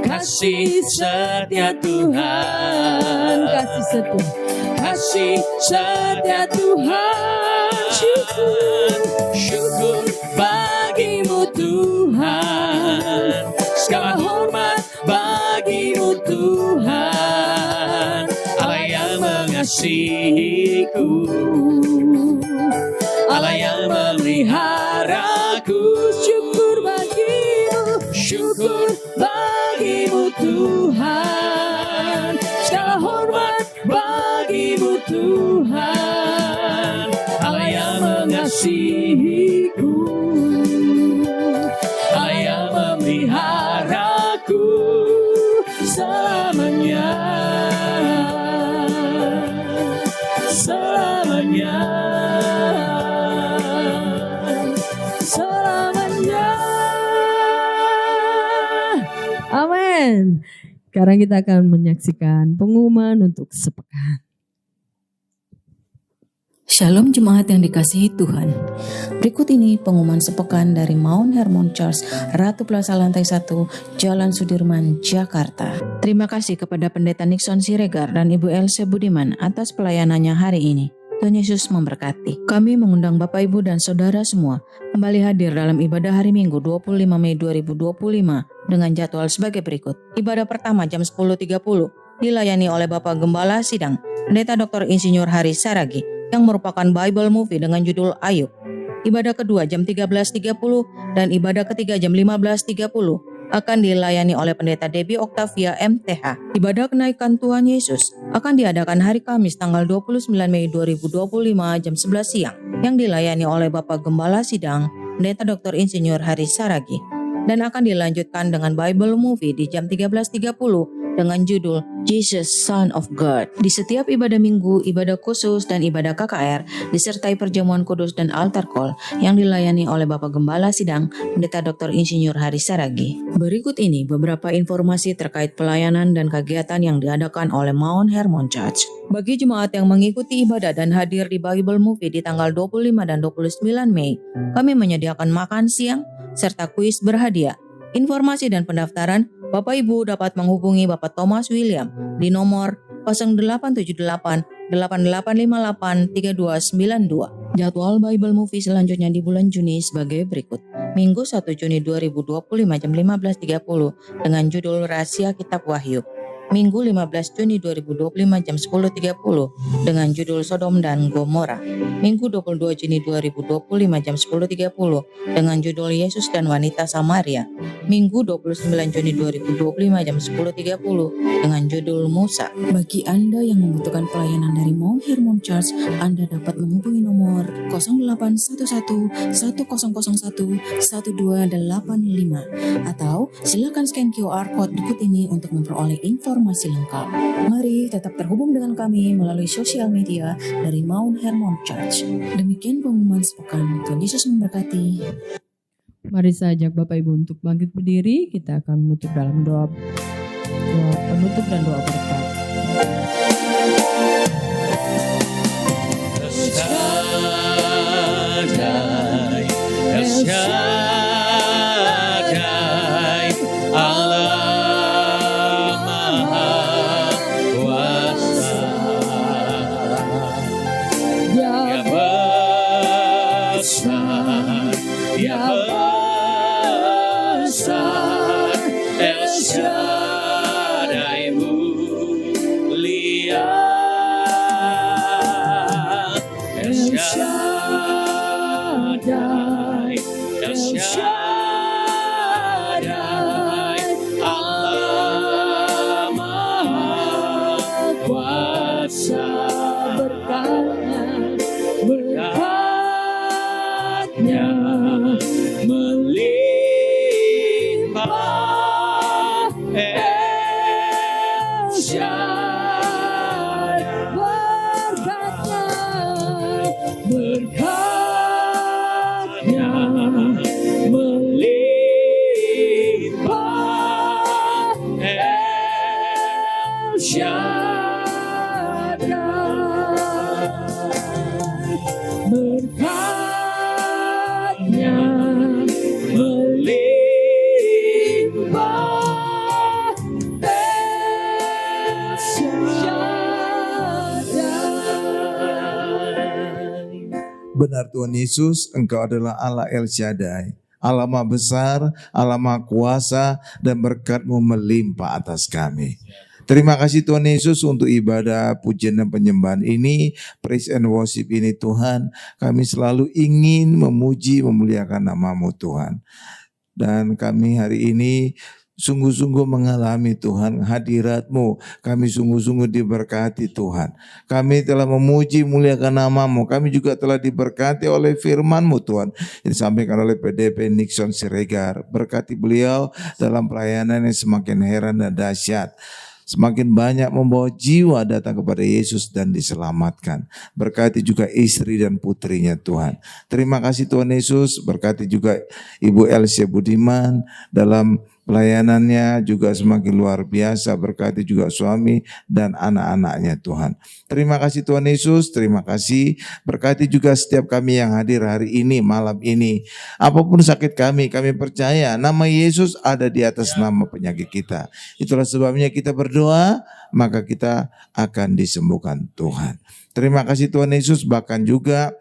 A: kasih setia Tuhan. Kasih setia Tuhan. Syukur bagimu Tuhan. Segala hormat bagimu Tuhan. Allah yang mengasihiku, Allah yang memeliharaku. Syukur bagimu Tuhan. Segala hormat bagimu Tuhan. Allah yang mengasihiku, Allah yang memeliharaku selamanya. Selamanya. Selamanya. Amin. Sekarang kita akan menyaksikan pengumuman untuk sepekan.
D: Shalom jemaat yang dikasihi Tuhan. Berikut ini pengumuman sepekan dari Mount Hermon Church, Ratu Plaza Lantai 1, Jalan Sudirman, Jakarta. Terima kasih kepada Pendeta Nixon Siregar dan Ibu Else Budiman atas pelayanannya hari ini. Tuhan Yesus memberkati. Kami mengundang Bapak Ibu dan Saudara semua kembali hadir dalam ibadah hari Minggu 25 Mei 2025 dengan jadwal sebagai berikut. Ibadah pertama jam 10.30 dilayani oleh Bapak Gembala Sidang, Pendeta Dr. Insinyur Haris Saragi, yang merupakan Bible Movie dengan judul Ayub. Ibadah kedua jam 13.30 dan ibadah ketiga jam 15.30 akan dilayani oleh Pendeta Debbie Octavia MTH. Ibadah kenaikan Tuhan Yesus akan diadakan hari Kamis tanggal 29 Mei 2025 jam 11 siang yang dilayani oleh Bapak Gembala Sidang, Pendeta Dr. Insinyur Haris Saragi, dan akan dilanjutkan dengan Bible Movie di jam 13.30 dengan judul Jesus Son of God. Di setiap ibadah minggu, ibadah khusus dan ibadah KKR disertai perjamuan kudus dan altar call yang dilayani oleh Bapak Gembala Sidang, Pendeta Dr. Insinyur Haris Saragi. Berikut ini beberapa informasi terkait pelayanan dan kegiatan yang diadakan oleh Mount Hermon Church. Bagi jemaat yang mengikuti ibadah dan hadir di Bible Movie di tanggal 25 dan 29 Mei, kami menyediakan makan siang serta kuis berhadiah. Informasi dan pendaftaran Bapak Ibu dapat menghubungi Bapak Thomas William di nomor 0878 8858 3292. Jadwal Bible Movie selanjutnya di bulan Juni sebagai berikut. Minggu 1 Juni 2025 jam 15.30 dengan judul Rahasia Kitab Wahyu. Minggu 15 Juni 2025 jam 10.30 dengan judul Sodom dan Gomora. Minggu 22 Juni 2025 jam 10.30 dengan judul Yesus dan Wanita Samaria. Minggu 29 Juni 2025 jam 10.30 dengan judul Musa. Bagi Anda yang membutuhkan pelayanan dari Mount Hermon Church, Anda dapat menghubungi nomor 0811 1001 1285 atau silakan scan QR code berikut ini untuk memperoleh info informasi lengkap. Mari tetap terhubung dengan kami melalui sosial media dari Mount Hermon Church. Demikian pengumuman sepekan. Tuhan Yesus memberkati.
A: Mari saya ajak Bapak Ibu untuk bangkit berdiri. Kita akan menutup dalam doa penutup dan doa berkat.
B: El Shaddai, Allah Maha Kuasa,
A: Ya
B: besar, ya besar, El Shaddai mulia, El Shaddai, El Shaddai, Allah Maha Kuasa, berkatnya melimpah, El Shaddai, berkatnya melimpah, El Shaddai, berkatnya melimpah, El Shaddai.
E: Benar Tuhan Yesus, Engkau adalah Allah El Shaddai, Allah Maha Besar, Allah Maha Kuasa, dan berkat-Mu melimpah atas kami. Terima kasih Tuhan Yesus untuk ibadah, pujian dan penyembahan ini, praise and worship ini Tuhan. Kami selalu ingin memuji, memuliakan nama-Mu Tuhan. Dan kami hari ini sungguh-sungguh mengalami Tuhan hadirat-Mu. Kami sungguh-sungguh diberkati Tuhan. Kami telah memuji, muliakan nama-Mu. Kami juga telah diberkati oleh firman-Mu Tuhan. Yang disampaikan oleh PDP Nixon Siregar. Berkati beliau dalam pelayanan yang semakin heran dan dahsyat. Semakin banyak membawa jiwa datang kepada Yesus dan diselamatkan. Berkati juga istri dan putrinya Tuhan. Terima kasih Tuhan Yesus. Berkati juga Ibu Elsie Budiman dalam pelayanannya juga semakin luar biasa. Berkati juga suami dan anak-anaknya Tuhan. Terima kasih Tuhan Yesus. Terima kasih. Berkati juga setiap kami yang hadir hari ini, malam ini. Apapun sakit kami percaya nama Yesus ada di atas nama penyakit kita. Itulah sebabnya kita berdoa, maka kita akan disembuhkan Tuhan. Terima kasih Tuhan Yesus. Bahkan juga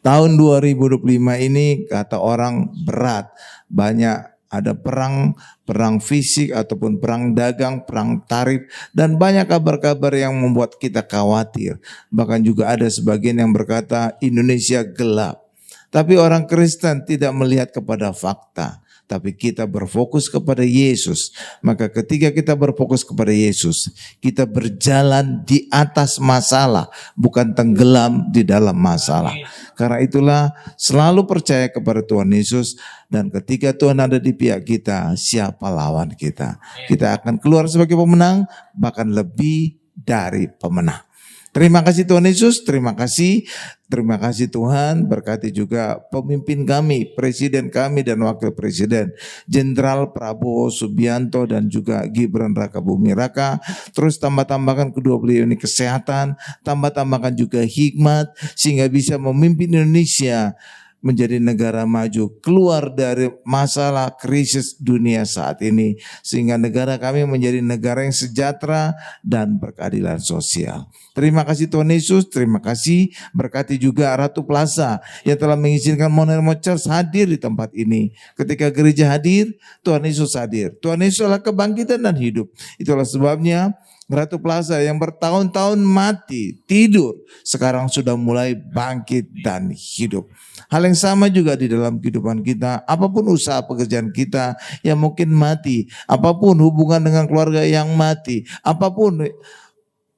E: tahun 2025 ini kata orang berat. Banyak ada perang fisik ataupun perang dagang, perang tarif, dan banyak kabar-kabar yang membuat kita khawatir. Bahkan juga ada sebagian yang berkata Indonesia gelap. Tapi orang Kristen tidak melihat kepada fakta. Tapi kita berfokus kepada Yesus. Maka ketika kita berfokus kepada Yesus, kita berjalan di atas masalah, bukan tenggelam di dalam masalah. Karena itulah selalu percaya kepada Tuhan Yesus. Dan ketika Tuhan ada di pihak kita, siapa lawan kita? Kita akan keluar sebagai pemenang, bahkan lebih dari pemenang. Terima kasih Tuhan Yesus, terima kasih Tuhan. Berkati juga pemimpin kami, presiden kami dan wakil presiden, Jenderal Prabowo Subianto dan juga Gibran Raka Buming Raka. Terus tambahkan kedua beliau ini kesehatan, tambahkan juga hikmat sehingga bisa memimpin Indonesia menjadi negara maju, keluar dari masalah krisis dunia saat ini, sehingga negara kami menjadi negara yang sejahtera dan berkeadilan sosial. Terima kasih Tuhan Yesus, terima kasih. Berkati juga Ratu Plaza yang telah mengizinkan Mount Hermon Church hadir di tempat ini. Ketika gereja hadir, Tuhan Yesus hadir. Tuhan Yesus adalah kebangkitan dan hidup. Itulah sebabnya Ratu Plaza yang bertahun-tahun mati, tidur, sekarang sudah mulai bangkit dan hidup. Hal yang sama juga di dalam kehidupan kita, apapun usaha pekerjaan kita yang mungkin mati, apapun hubungan dengan keluarga yang mati, apapun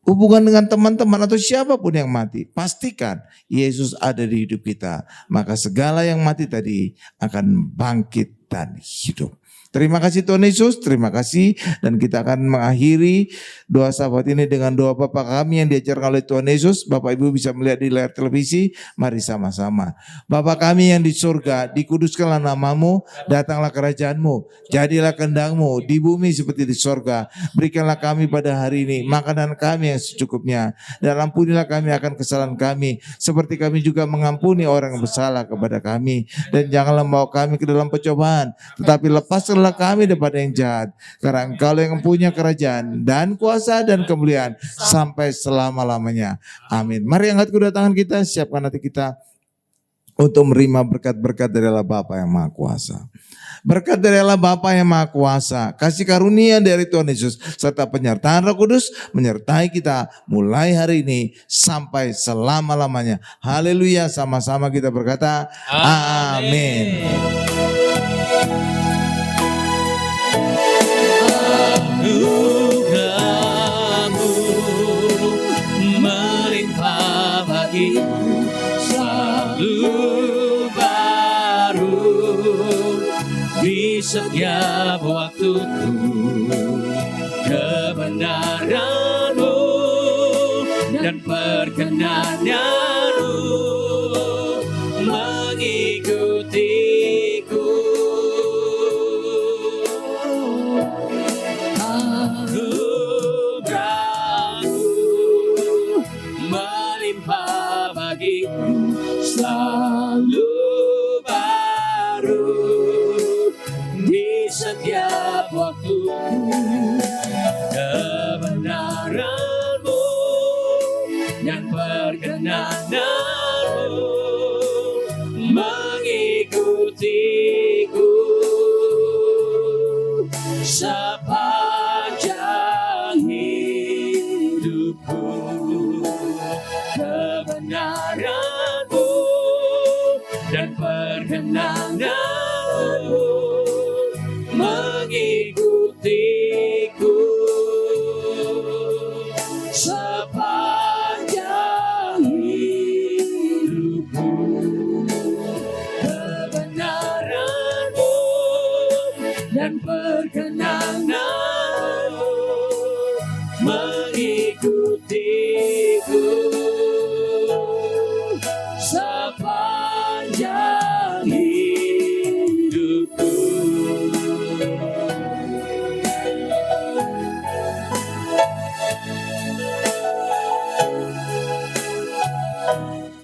E: hubungan dengan teman-teman atau siapapun yang mati, pastikan Yesus ada di hidup kita. Maka segala yang mati tadi akan bangkit dan hidup. Terima kasih Tuhan Yesus, terima kasih. Dan kita akan mengakhiri doa sahabat ini dengan doa Bapa kami yang diajarkan oleh Tuhan Yesus. Bapak Ibu bisa melihat di layar televisi, mari sama-sama. Bapa kami yang di surga, dikuduskanlah namamu, datanglah kerajaanmu, jadilah kehendakmu di bumi seperti di surga. Berikanlah kami pada hari ini makanan kami yang secukupnya, dan ampunilah kami akan kesalahan kami, seperti kami juga mengampuni orang yang bersalah kepada kami. Dan janganlah membawa kami ke dalam pencobaan, tetapi lepaskanlah kami daripada yang jahat, karena Engkau yang mempunyai kerajaan dan kuasa dan kemuliaan sampai selama-lamanya. Amin. Mari angkat kedua tangan kita, siapkan hati kita untuk menerima berkat-berkat dari Allah Bapa yang Maha Kuasa. Berkat dari Allah Bapa yang Maha Kuasa, kasih karunia dari Tuhan Yesus, serta penyertaan Roh Kudus menyertai kita mulai hari ini sampai selama-lamanya. Haleluya, sama-sama kita berkata amin.
B: Anugerahmu melimpah bagiku, selalu baru di setiap waktuku. Kebenaran-Mu dan perkenananmu mengikutiku. Anugerahmu melimpah bagiku, selalu baru di setiap waktuku. Kebenaran-Mu dan perkenananmu mengikutiku sepanjang hidupku. Kebenaran-Mu dan perkenananmu